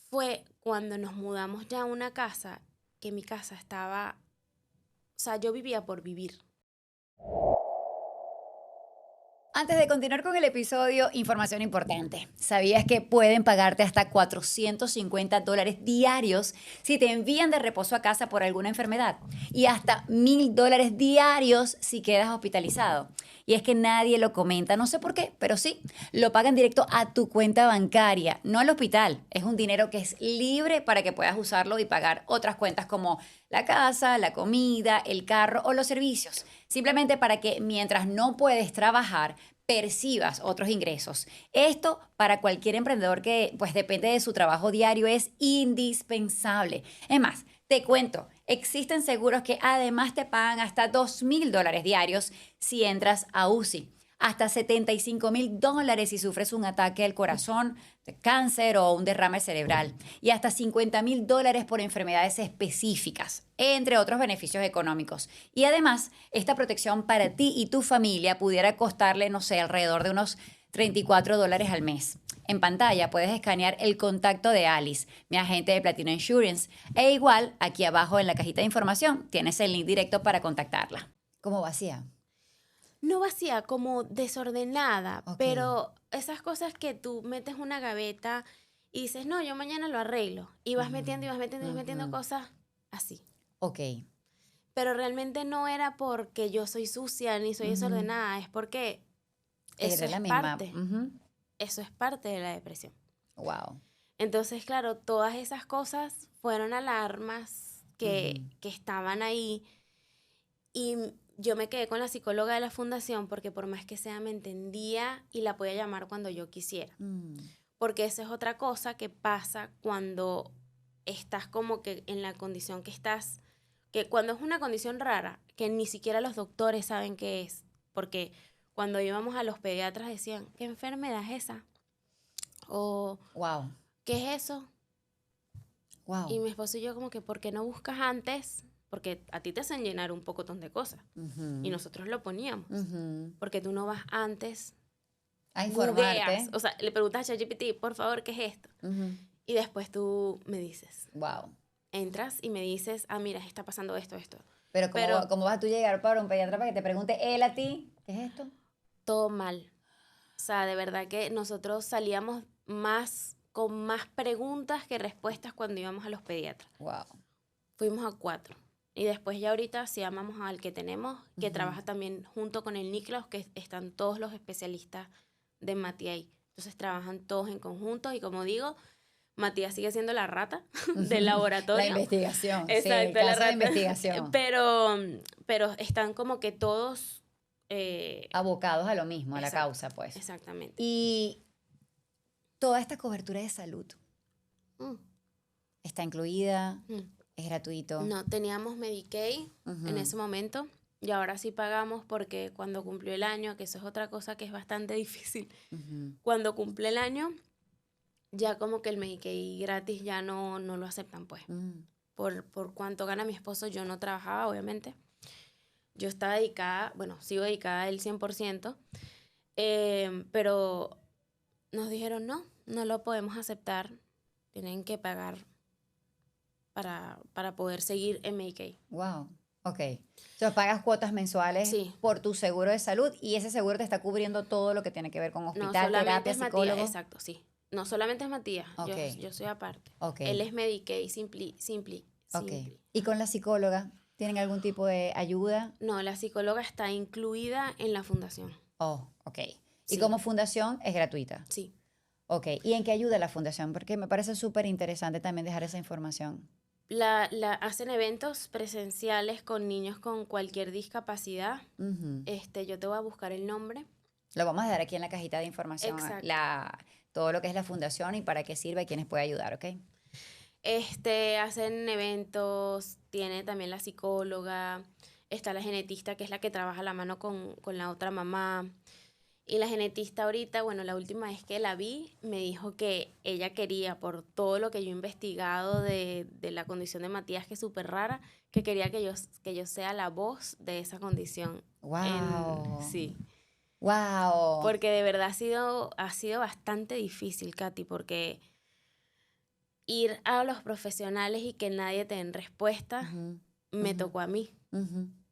fue cuando nos mudamos ya a una casa, que mi casa estaba, o sea, yo vivía por vivir. Antes de continuar con el episodio, información importante. ¿Sabías que pueden pagarte hasta $450 diarios si te envían de reposo a casa por alguna enfermedad? Y hasta $1,000 diarios si quedas hospitalizado. Y es que nadie lo comenta, no sé por qué, pero sí, lo pagan directo a tu cuenta bancaria, no al hospital. Es un dinero que es libre para que puedas usarlo y pagar otras cuentas como la casa, la comida, el carro o los servicios. Simplemente para que mientras no puedes trabajar, percibas otros ingresos. Esto para cualquier emprendedor que pues depende de su trabajo diario es indispensable. Es más, te cuento, existen seguros que además te pagan hasta $2,000 diarios si entras a UCI. Hasta $75,000 si sufres un ataque al corazón, cáncer o un derrame cerebral. Y hasta $50,000 por enfermedades específicas, entre otros beneficios económicos. Y además, esta protección para ti y tu familia pudiera costarle, no sé, alrededor de unos $34 al mes. en pantalla puedes escanear el contacto de Alice, mi agente de Platino Insurance. E igual, aquí abajo en la cajita de información tienes el link directo para contactarla. ¿Cómo vacía? No vacía, como desordenada, Ok. pero esas cosas que tú metes una gaveta y dices, no, yo mañana lo arreglo. Y vas metiendo y vas metiendo y vas metiendo cosas así. Ok. Pero realmente no era porque yo soy sucia ni soy desordenada, es porque eso Era la es misma. parte, eso es parte de la depresión. Wow. Entonces, claro, todas esas cosas fueron alarmas que estaban ahí y yo me quedé con la psicóloga de la fundación porque por más que sea me entendía y la podía llamar cuando yo quisiera. Porque esa es otra cosa que pasa cuando estás como que en la condición que estás, que cuando es una condición rara, que ni siquiera los doctores saben qué es, porque cuando íbamos a los pediatras decían, ¿qué enfermedad es esa? O, Wow. ¿qué es eso? Wow. Y mi esposo y yo como que, ¿por qué no buscas antes? Porque a ti te hacen llenar un pocotón de cosas. Y nosotros lo poníamos. Porque tú no vas antes, A googleas, informarte. o sea, le preguntas a ChatGPT, por favor, ¿qué es esto? Y después tú me dices, Wow. entras y me dices, ah, mira, está pasando esto, esto. Pero Pero ¿cómo vas tú a llegar para un pediatra para que te pregunte él a ti? ¿Qué es esto? todo mal. O sea, de verdad que nosotros salíamos más con más preguntas que respuestas cuando íbamos a los pediatras. Wow. Fuimos a 4. Y después ya ahorita sí llamamos al que tenemos, que trabaja también junto con el Nicklaus, que están todos los especialistas de Matías ahí. Entonces trabajan todos en conjunto y como digo, Matías sigue siendo la rata del La laboratorio. investigación. Sí, el Exacto, la caso de rata. investigación. Pero están como que todos... Abocados a lo mismo, a la exacto, causa, pues. exactamente. Y toda esta cobertura de salud Mm, está incluida, mm. es gratuito. No, teníamos Medicaid en ese momento y ahora sí pagamos porque cuando cumplió el año, que eso es otra cosa que es bastante difícil, cuando cumple el año, ya como que el Medicaid gratis ya no lo aceptan, pues. Por cuánto gana mi esposo, yo no trabajaba, obviamente. Yo estaba dedicada, bueno, sigo dedicada al 100%, pero nos dijeron, no lo podemos aceptar, tienen que pagar para poder seguir en Medicaid. Wow. Ok. Entonces pagas cuotas mensuales Sí. por tu seguro de salud y ese seguro te está cubriendo todo lo que tiene que ver con No hospital, solamente terapia, es Matías, psicólogo. exacto, sí. No solamente es Matías, Ok. yo soy aparte. Ok. Él es Medicaid, Simpli. Ok. ¿Y con la psicóloga? ¿Tienen algún tipo de ayuda? No, la psicóloga está incluida en la fundación. Oh, ok. Y Sí. como fundación es gratuita. Sí. Ok. ¿Y en qué ayuda la fundación? Porque me parece súper interesante también dejar esa información. Hacen eventos presenciales con niños con cualquier discapacidad. Yo te voy a buscar el nombre. Lo vamos a dar aquí en la cajita de información, Exacto. todo lo que es la fundación y para qué sirve y quiénes puede ayudar, ¿ok? Hacen eventos, tiene también la psicóloga, está la genetista que es la que trabaja a la mano con la otra mamá. Y la genetista ahorita, bueno, la última vez que la vi, me dijo que ella quería, por todo lo que yo he investigado de la condición de Matías, que es súper rara, que quería que yo sea la voz de esa condición. ¡Wow! Sí. ¡Wow! Porque de verdad ha sido bastante difícil, Katy, porque ir a los profesionales y que nadie te den respuesta, me tocó a mí.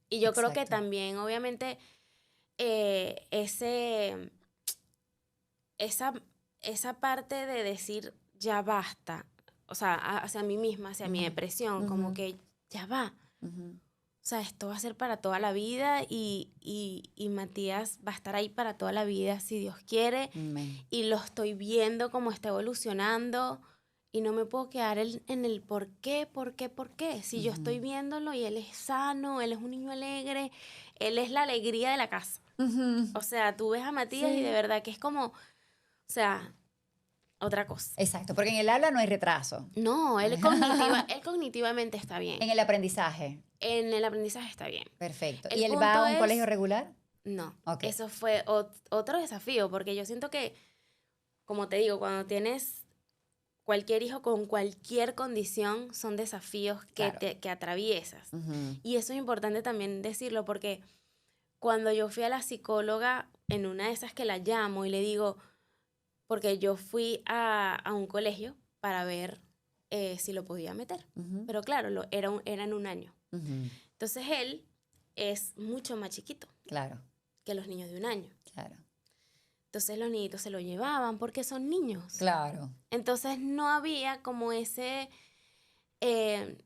Y yo creo que Exacto. también, obviamente, esa parte de decir ya basta, o sea, hacia mí misma, hacia mi depresión, como que ya va. O sea, esto va a ser para toda la vida y Matías va a estar ahí para toda la vida si Dios quiere. Amén. Y lo estoy viendo cómo está evolucionando y no me puedo quedar en el por qué. Si yo estoy viéndolo y él es sano, él es un niño alegre, él es la alegría de la casa. O sea, tú ves a Matías y de verdad que es como, o sea, otra cosa. Exacto, porque en el habla no hay retraso. No, él cognitivamente está bien. En el aprendizaje. En el aprendizaje está bien. Perfecto. El ¿Y él va punto a un es- colegio regular? No, Ok. eso fue otro desafío, porque yo siento que, como te digo, cuando tienes cualquier hijo con cualquier condición, son desafíos Claro. que atraviesas. Y eso es importante también decirlo, porque cuando yo fui a la psicóloga, en una de esas que la llamo y le digo, porque yo fui a un colegio para ver si lo podía meter. Ujú, Pero claro, era en un año. ujú. Entonces él es mucho más chiquito Claro, que los niños de un año. claro, Entonces los niñitos se lo llevaban porque son niños. claro. Entonces no había como ese... eh,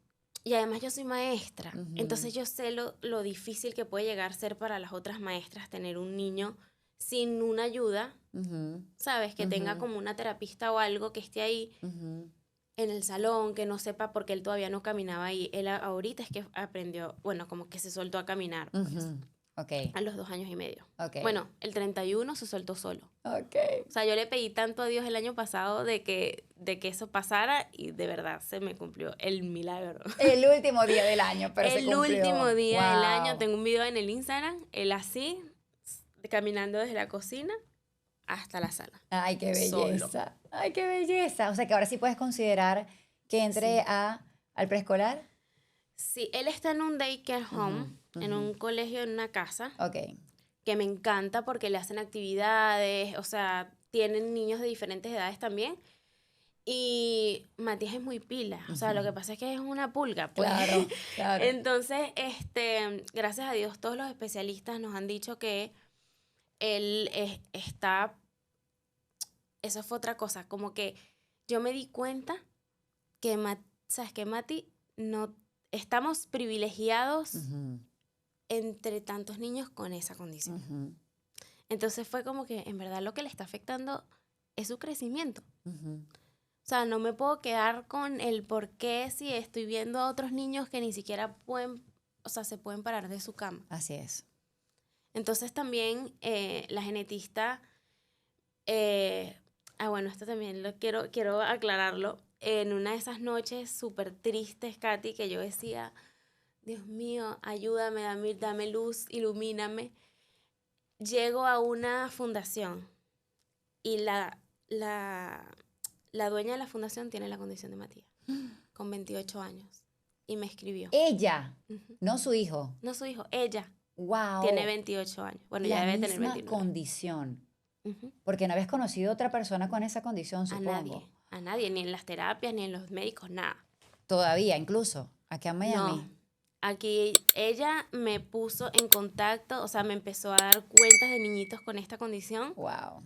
y además yo soy maestra, Ujú, entonces yo sé lo difícil que puede llegar a ser para las otras maestras tener un niño sin una ayuda, ujú, ¿sabes? Que tenga ujú, como una terapista o algo que esté ahí ujú. en el salón, que no sepa porque él todavía no caminaba ahí. Él ahorita es que aprendió, bueno, como que se soltó a caminar, pues, Ujú. Ok, a los 2 años y medio. ok, Bueno, el 31 se soltó solo. ok. O sea, yo le pedí tanto a Dios el año pasado de que eso pasara y de verdad se me cumplió el milagro. El último día del año, pero se El último cumplió. día del año, Wow. tengo un video en el Instagram, él así, caminando desde la cocina hasta la sala, Ay, qué solo. belleza. Ay, qué belleza. O sea que ahora sí puedes considerar que entre Sí. al preescolar. Sí, él está en un daycare Ujú, home, en ujú. un colegio, en una casa, Ok. que me encanta porque le hacen actividades, o sea, tienen niños de diferentes edades también. Y Matías es muy pila, o sea, lo que Ujú. pasa es que es una pulga, pues. Claro, claro. Entonces, gracias a Dios, todos los especialistas nos han dicho que él está, eso fue otra cosa, como que yo me di cuenta que, sabes que Mati, no, estamos privilegiados Ujú, entre tantos niños con esa condición. ujú, Entonces fue como que en verdad lo que le está afectando es su crecimiento. ujú. O sea, no me puedo quedar con el por qué si estoy viendo a otros niños que ni siquiera pueden, o sea, se pueden parar de su cama. Así es. Entonces también la genetista, eh, bueno, esto también lo quiero aclararlo, en una de esas noches súper tristes, Katy, que yo decía, Dios mío, ayúdame, dame luz, ilumíname. Llego a una fundación y la, la dueña de la fundación tiene la condición de Matías, con 28 años, y me escribió. Ella, Ujú. no su hijo. No su hijo, ella tiene Wow. 28 años. Bueno, ya La debe tener misma 29. condición. Ujú. Porque no habías conocido otra persona con esa condición, supongo. A nadie, ni en las terapias, ni en los médicos, nada. Todavía, incluso, aquí en No, Miami. aquí ella me puso en contacto, o sea, me empezó a dar cuentas de niñitos con esta condición Wow.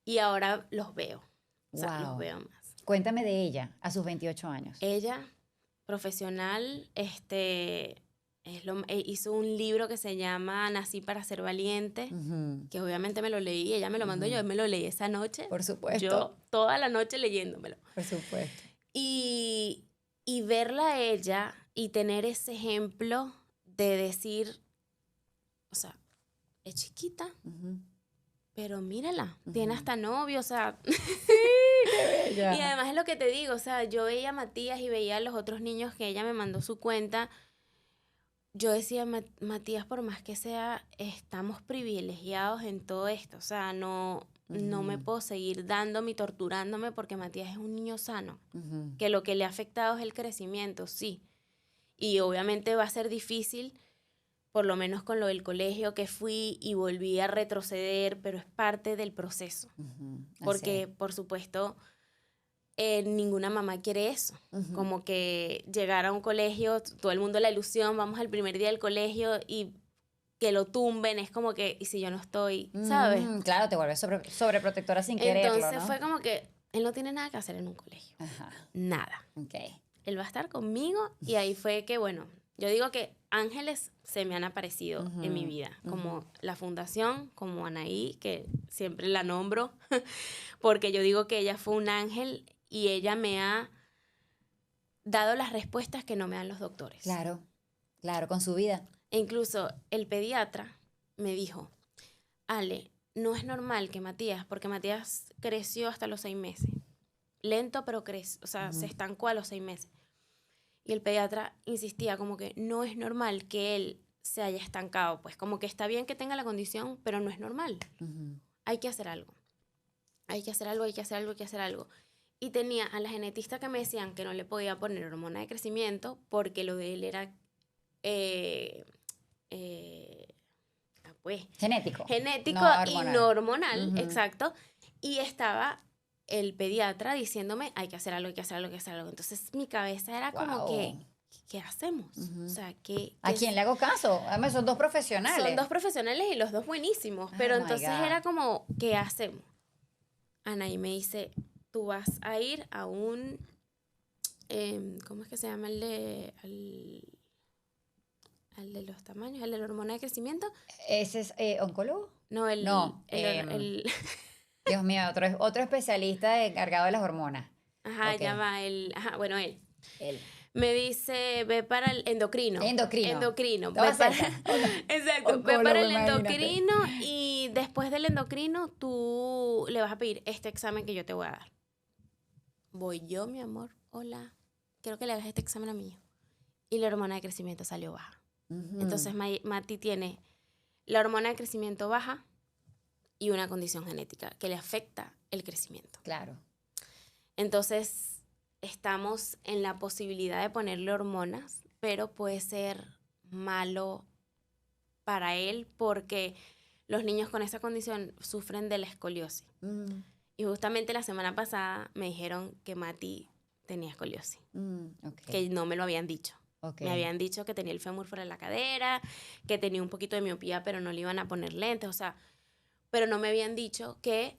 y ahora los veo, o sea, los Wow. veo más. Cuéntame de ella a sus 28 años. Ella, profesional, hizo un libro que se llama Nací para ser valiente, Ujú, que obviamente me lo leí, ella me lo mandó, ujú. yo me lo leí esa noche, Por supuesto, yo toda la noche leyéndomelo. por supuesto. Y, y verla a ella y tener ese ejemplo de decir, o sea, es chiquita, Ujú, pero mírala, tiene ujú. hasta novio, o sea, ¡Qué y bella! además es lo que te digo, o sea, yo veía a Matías y veía a los otros niños que ella me mandó su cuenta, yo decía, Matías, por más que sea, estamos privilegiados en todo esto, o sea, no me Ujú, puedo seguir dándome y torturándome porque Matías es un niño sano, ujú, que lo que le ha afectado es el crecimiento, sí, y obviamente va a ser difícil, por lo menos con lo del colegio que fui y volví a retroceder, pero es parte del proceso, ujú. Así es. porque por supuesto ninguna mamá quiere eso, Ujú. como que llegar a un colegio, todo el mundo la ilusión, vamos al primer día del colegio y que lo tumben, es como que, ¿y si yo no estoy, sabes? Claro, te vuelves sobreprotectora sin quererlo, Entonces ¿no? fue como que él no tiene nada que hacer en un colegio, Ajá, nada. ok. Él va a estar conmigo y ahí fue que, bueno, yo digo que ángeles se me han aparecido en mi Ujú, vida, ujú, como la fundación, como Anaí, que siempre la nombro, porque yo digo que ella fue un ángel y ella me ha dado las respuestas que no me dan los doctores. claro, claro, con su vida. E incluso el pediatra me dijo, Ale, no es normal que Matías, porque Matías creció hasta los 6 meses, lento pero crece, o sea, se Ujú, estancó a los 6 meses. Y el pediatra insistía como que no es normal que él se haya estancado, pues como que está bien que tenga la condición, pero no es normal. ujú, Hay que hacer algo. Hay que hacer algo, hay que hacer algo, hay que hacer algo. Y tenía a la genetista que me decían que no le podía poner hormona de crecimiento porque lo de él era eh, pues, genético, genético no y no hormonal. hormonal, Ujú, exacto. Y estaba el pediatra diciéndome, hay que hacer algo, hay que hacer algo, hay que hacer algo. Entonces mi cabeza era como que, ¿qué hacemos? O sea, ¿A quién le hago caso? Además, son dos profesionales. son dos profesionales y los dos buenísimos. Pero Oh, my entonces God. era como, ¿qué hacemos? Anaí me dice, tú vas a ir a un, ¿cómo es que se llama al de los tamaños, el de la hormona de crecimiento? ¿Ese es oncólogo? No, No, Dios mío, otro especialista encargado de las hormonas. ajá, Ok. ya va, bueno, él. Él. Me dice, ve para el endocrino. Endocrino. Endocrino. Estaba Ve para, cerca. exacto, ve Oncólogo, para el imagínate. endocrino y después del endocrino tú le vas a pedir este examen que yo te voy a dar. Voy yo, mi amor, hola, quiero que le hagas este examen a mi hijo. Y la hormona de crecimiento salió baja. Entonces Mati tiene la hormona de crecimiento baja y una condición genética que le afecta el crecimiento. Claro. Entonces, estamos en la posibilidad de ponerle hormonas, pero puede ser malo para él porque los niños con esa condición sufren de la escoliosis. Y justamente la semana pasada me dijeron que Mati tenía escoliosis, Okay. que no me lo habían dicho. Okay. Me habían dicho que tenía el fémur fuera de la cadera, que tenía un poquito de miopía, pero no le iban a poner lentes, o sea, pero no me habían dicho que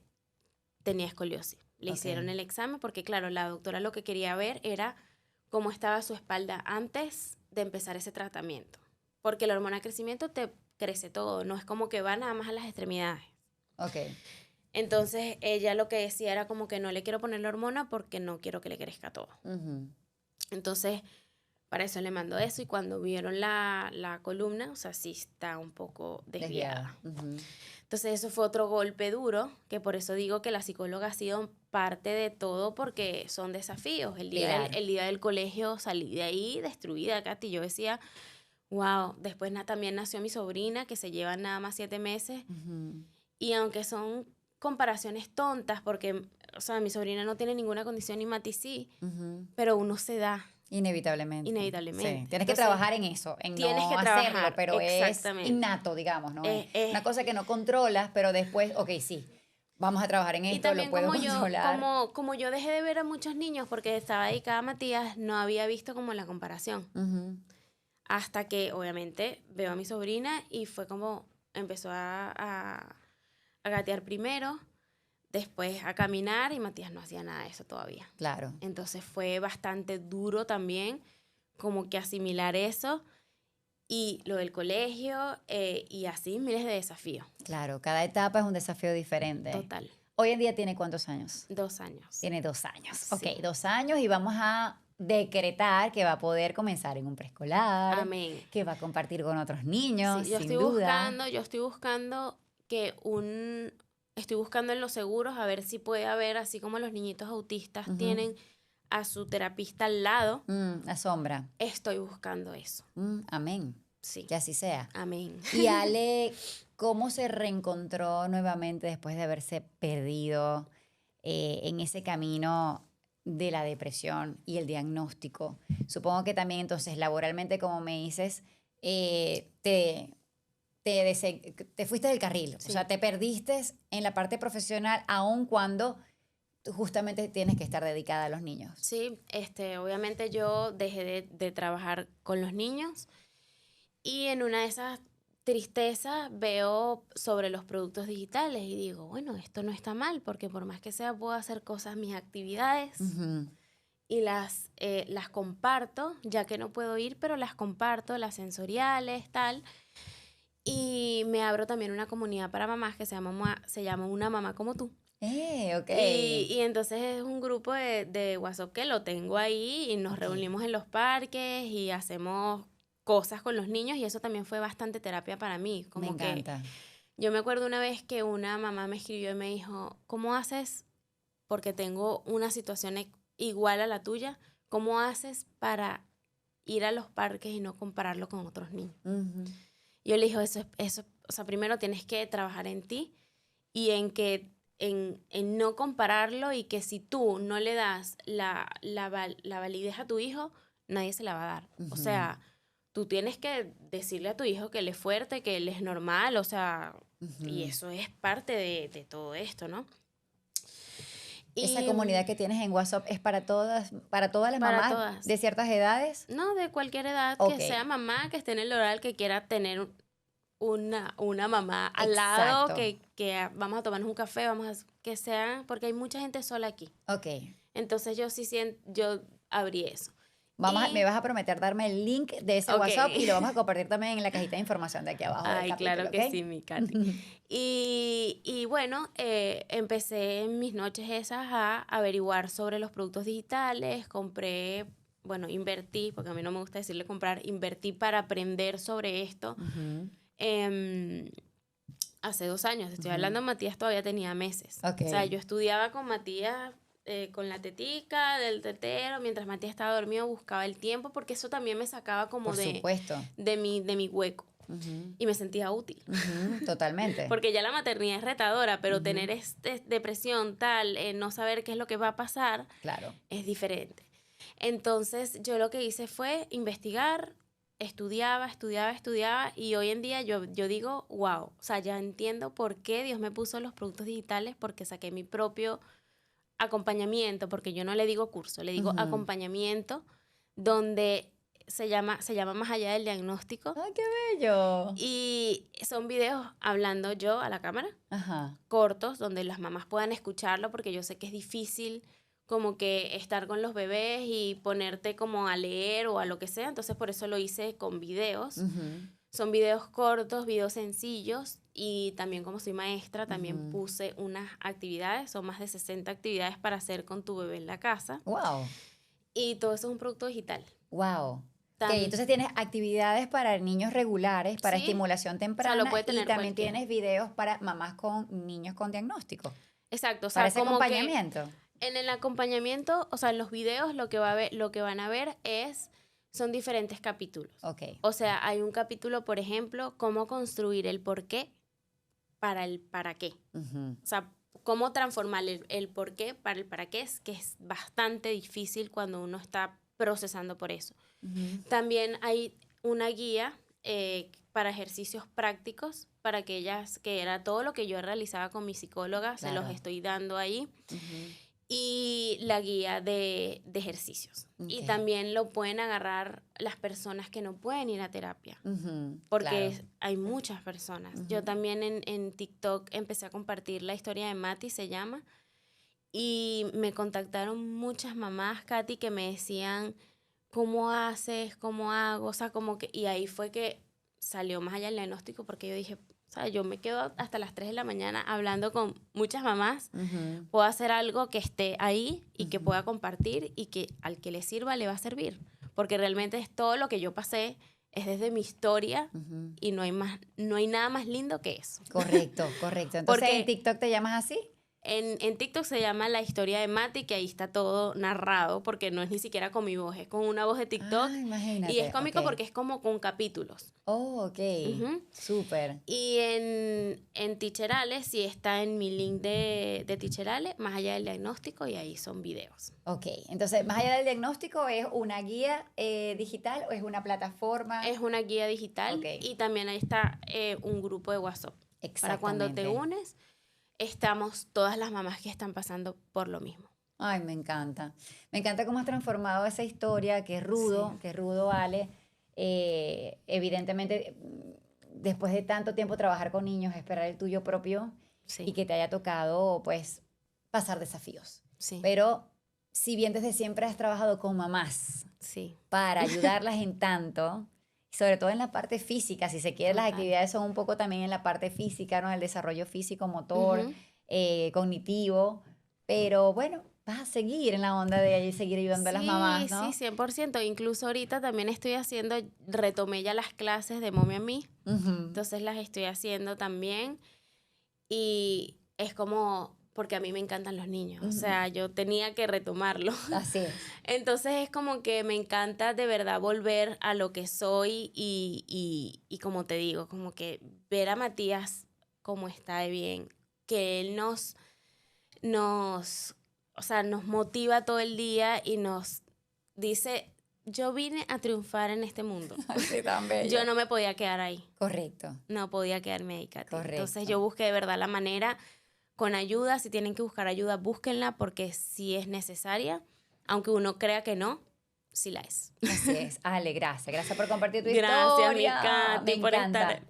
tenía escoliosis. Le hicieron el examen porque, claro, la doctora lo que quería ver era cómo estaba su espalda antes de empezar ese tratamiento. Porque la hormona de crecimiento te crece todo, no es como que va nada más a las extremidades. Okay. Entonces, ella lo que decía era como que no le quiero poner la hormona porque no quiero que le crezca todo. Entonces, para eso le mandó eso y cuando vieron la columna, o sea, sí está un poco desviada. Entonces eso fue otro golpe duro, que por eso digo que la psicóloga ha sido parte de todo porque son desafíos. El día del colegio salí de ahí destruida, Katy. Yo decía, wow, después también nació mi sobrina, que se lleva nada más 7 meses. Y aunque son comparaciones tontas, porque, o sea, mi sobrina no tiene ninguna condición y Mati sí, pero uno se da. Inevitablemente. Inevitablemente. Sí. Tienes que trabajar en eso, en tienes no que hacerlo, trabajar, pero es exactamente. innato, digamos, ¿no? Es una cosa que no controlas, pero después, ok, sí, vamos a trabajar en Y esto, lo también puedo como controlar. como yo dejé de ver a muchos niños porque estaba dedicada a Matías, no había visto como la comparación. Hasta que, obviamente, veo a mi sobrina y fue como empezó a gatear primero, después a caminar y Matías no hacía nada de eso todavía. Claro. Entonces fue bastante duro también como que asimilar eso y lo del colegio y así miles de desafíos. Claro, cada etapa es un desafío diferente. Total. Hoy en día tiene ¿cuántos años? 2 años. Tiene 2 años. Sí. Ok, 2 años y vamos a decretar que va a poder comenzar en un preescolar. Amén. Que va a compartir con otros niños, Sí, yo sin estoy duda. buscando estoy buscando en los seguros a ver si puede haber, así como los niñitos autistas tienen a su terapista al lado. La sombra. Estoy buscando eso. Amén. Sí. Que así sea. Amén. Y Ale, ¿cómo se reencontró nuevamente después de haberse perdido en ese camino de la depresión y el diagnóstico? Supongo que también entonces laboralmente, como me dices, te fuiste del carril. Sí. O sea, te perdiste en la parte profesional aun cuando tú justamente tienes que estar dedicada a los niños. Sí, obviamente yo dejé de trabajar con los niños y en una de esas tristezas veo sobre los productos digitales y digo, bueno, esto no está mal porque por más que sea puedo hacer cosas, mis actividades y las comparto, ya que no puedo ir, pero las comparto, las sensoriales, tal. Y me abro también una comunidad para mamás que se llama Una Mamá Como Tú. Ok. Y entonces es un grupo de WhatsApp que lo tengo ahí y nos reunimos en los parques y hacemos cosas con los niños y eso también fue bastante terapia para mí. Como me encanta. Yo me acuerdo una vez que una mamá me escribió y me dijo, ¿cómo haces? Porque tengo una situación igual a la tuya. ¿Cómo haces para ir a los parques y no compararlo con otros niños? Yo le dije, eso, o sea, primero tienes que trabajar en ti y en no compararlo y que si tú no le das la validez a tu hijo, nadie se la va a dar. O sea, tú tienes que decirle a tu hijo que él es fuerte, que él es normal, o sea, y eso es parte de todo esto, ¿no? ¿Esa Y, comunidad que tienes en WhatsApp es para todas las para mamás todas. de ciertas edades? No, de cualquier edad, Ok, que sea mamá, que esté en el oral, que quiera tener una mamá al lado, exacto. que vamos a tomarnos un café, que sea, porque hay mucha gente sola aquí. Ok. Entonces yo sí siento, yo abrí eso. Me Y, vas a prometer darme el link de ese ok. WhatsApp y lo vamos a compartir también en la cajita de información de aquí abajo del Ay, capítulo, claro ¿ok? que sí, mi Katy. Y bueno, empecé en mis noches esas a averiguar sobre los productos digitales, compré, bueno, invertí, porque a mí no me gusta decirle comprar, invertí para aprender sobre esto. Ujú, em, Hace 2 años, estoy ujú. hablando, Matías todavía tenía meses. Ok, O sea, yo estudiaba con Matías, con la tetica del tetero, mientras Matías estaba dormido buscaba el tiempo, porque eso también me sacaba como por supuesto. de mi hueco Ujú, y me sentía útil. ujú, totalmente. Porque ya la maternidad es retadora, pero Ujú, tener depresión tal, no saber qué es lo que va a pasar, claro. es diferente. Entonces yo lo que hice fue investigar, estudiaba y hoy en día yo digo, wow, o sea, ya entiendo por qué Dios me puso los productos digitales, porque saqué mi propio acompañamiento, porque yo no le digo curso, le digo Ujú. acompañamiento, donde se llama Más allá del diagnóstico. ¡Ay, qué bello! Y son videos hablando yo a la cámara, Ajá. cortos, donde las mamás puedan escucharlo, porque yo sé que es difícil como que estar con los bebés y ponerte como a leer o a lo que sea, entonces por eso lo hice con videos. Ujú, Son videos cortos, videos sencillos, y también como soy maestra, también ujú. puse unas actividades, son más de 60 actividades para hacer con tu bebé en la casa, Wow, y todo eso es un producto digital. wow. Ok, Tam entonces tienes actividades para niños regulares, para sí, estimulación o sea, lo temprana puede y tener también cualquiera. tienes videos para mamás con niños con diagnóstico, Exacto, o para sea, ese como que acompañamiento. en el acompañamiento, o sea, en los videos lo que van a ver son diferentes capítulos. Ok. O sea, hay un capítulo, por ejemplo, cómo construir el por qué para el para qué. Ujú, O sea, cómo transformar el por qué para el para qué, que es bastante difícil cuando uno está procesando por eso. ujú. También hay una guía para ejercicios prácticos para aquellas, que era todo lo que yo realizaba con mi psicóloga, se los Claro. estoy dando ahí, Ujú, y la guía de ejercicios. ok. Y también lo pueden agarrar las personas que no pueden ir a terapia, Ujú, porque claro. hay muchas personas. Yo Ujú. también en TikTok empecé a compartir la historia de Mati, se llama, y me contactaron muchas mamás, Katy, que me decían, ¿cómo haces? ¿Cómo hago? O sea, como que, y ahí fue que salió Más allá del diagnóstico, porque yo dije, o sea, yo me quedo hasta las 3 de la mañana hablando con muchas mamás, Ujú, puedo hacer algo que esté ahí y que ujú, pueda compartir y que al que le sirva le va a servir, porque realmente es todo lo que yo pasé, es desde mi historia, ujú. y no hay nada más lindo que eso. Correcto, correcto. Entonces, ¿en Porque TikTok te llamas así? en TikTok se llama La historia de Mati, que ahí está todo narrado, porque no es ni siquiera con mi voz, es con una voz de TikTok. Ah, Y es imagínate, ok. cómico porque es como con capítulos. Oh, ok. Ujú. Súper. Y en Teacherales, sí está en mi link de Teacherales, Más allá del diagnóstico, y ahí son videos. Ok, entonces, más Ujú. allá del diagnóstico, ¿es una guía digital o es una plataforma? Es una guía Ok, digital, y también ahí está un grupo de WhatsApp. Para cuando te exactamente. unes, estamos todas las mamás que están pasando por lo mismo. Ay, me encanta. Me encanta cómo has transformado esa historia, Sí, que rudo, Ale. Evidentemente, después de tanto tiempo trabajar con niños, esperar el tuyo propio y sí, que te haya tocado, pues, pasar desafíos. sí, Pero, si bien desde siempre has trabajado con mamás sí, para ayudarlas en tanto, sobre todo en la parte física, si se quiere, las total. actividades son un poco también en la parte física, ¿no? El desarrollo físico, motor, Ujú. cognitivo, pero bueno, vas a seguir en la onda de ahí, seguir ayudando a las Sí, mamás, sí, ¿no? 100%. Incluso ahorita también retomé ya las clases de Mommy a mí, Ujú, entonces las estoy haciendo también, y es como, porque a mí me encantan los niños, o ujú. sea, yo tenía que retomarlo. Así es. Entonces es como que me encanta de verdad volver a lo que soy, y como te digo, como que ver a Matías como está de bien, que él nos, o sea, nos motiva todo el día y nos dice, yo vine a triunfar en este mundo. Así tan Yo bello. no me podía quedar ahí, Correcto, no podía quedarme ahí, Katy. Entonces correcto. yo busqué de verdad la manera, con ayuda. Si tienen que buscar ayuda, búsquenla porque sí es necesaria, aunque uno crea que no, sí la es. Así es. Ale, gracias. Gracias por compartir tu Gracias, mi historia. Katy, Me por encanta.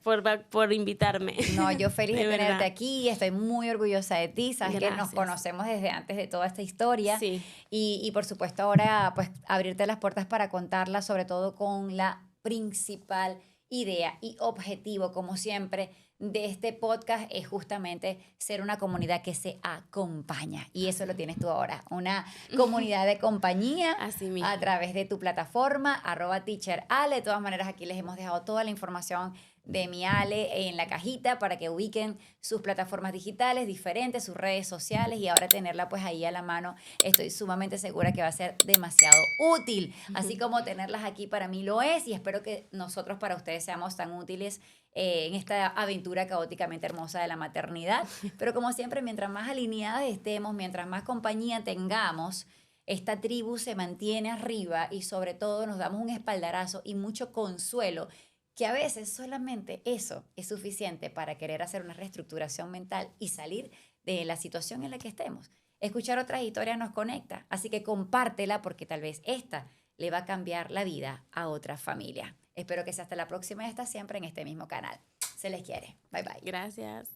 por invitarme. No, yo feliz de tenerte verdad. aquí, estoy muy orgullosa de ti, sabes que nos Gracias. conocemos desde antes de toda esta historia Sí. y por supuesto ahora pues abrirte las puertas para contarla, sobre todo con la principal idea y objetivo, como siempre, de este podcast es justamente ser una comunidad que se acompaña y eso lo tienes tú ahora, una comunidad de compañía Así mismo. a través de tu plataforma @teacherale. De todas maneras aquí les hemos dejado toda la información de mi Ale en la cajita para que ubiquen sus plataformas digitales diferentes, sus redes sociales y ahora tenerla pues ahí a la mano estoy sumamente segura que va a ser demasiado útil, así como tenerlas aquí para mí lo es y espero que nosotros para ustedes seamos tan útiles en esta aventura caóticamente hermosa de la maternidad, pero como siempre mientras más alineadas estemos, mientras más compañía tengamos, esta tribu se mantiene arriba y sobre todo nos damos un espaldarazo y mucho consuelo que a veces solamente eso es suficiente para querer hacer una reestructuración mental y salir de la situación en la que estemos. Escuchar otras historias nos conecta, así que compártela porque tal vez esta le va a cambiar la vida a otra familia. Espero que sea hasta la próxima y hasta siempre en este mismo canal. Se les quiere. Bye bye. Gracias.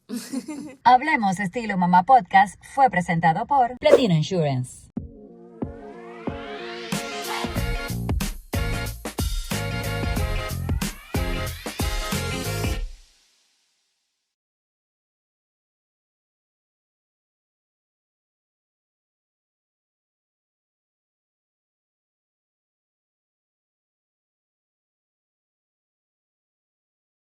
Hablemos Estilo Mamá Podcast fue presentado por Platino Insurance.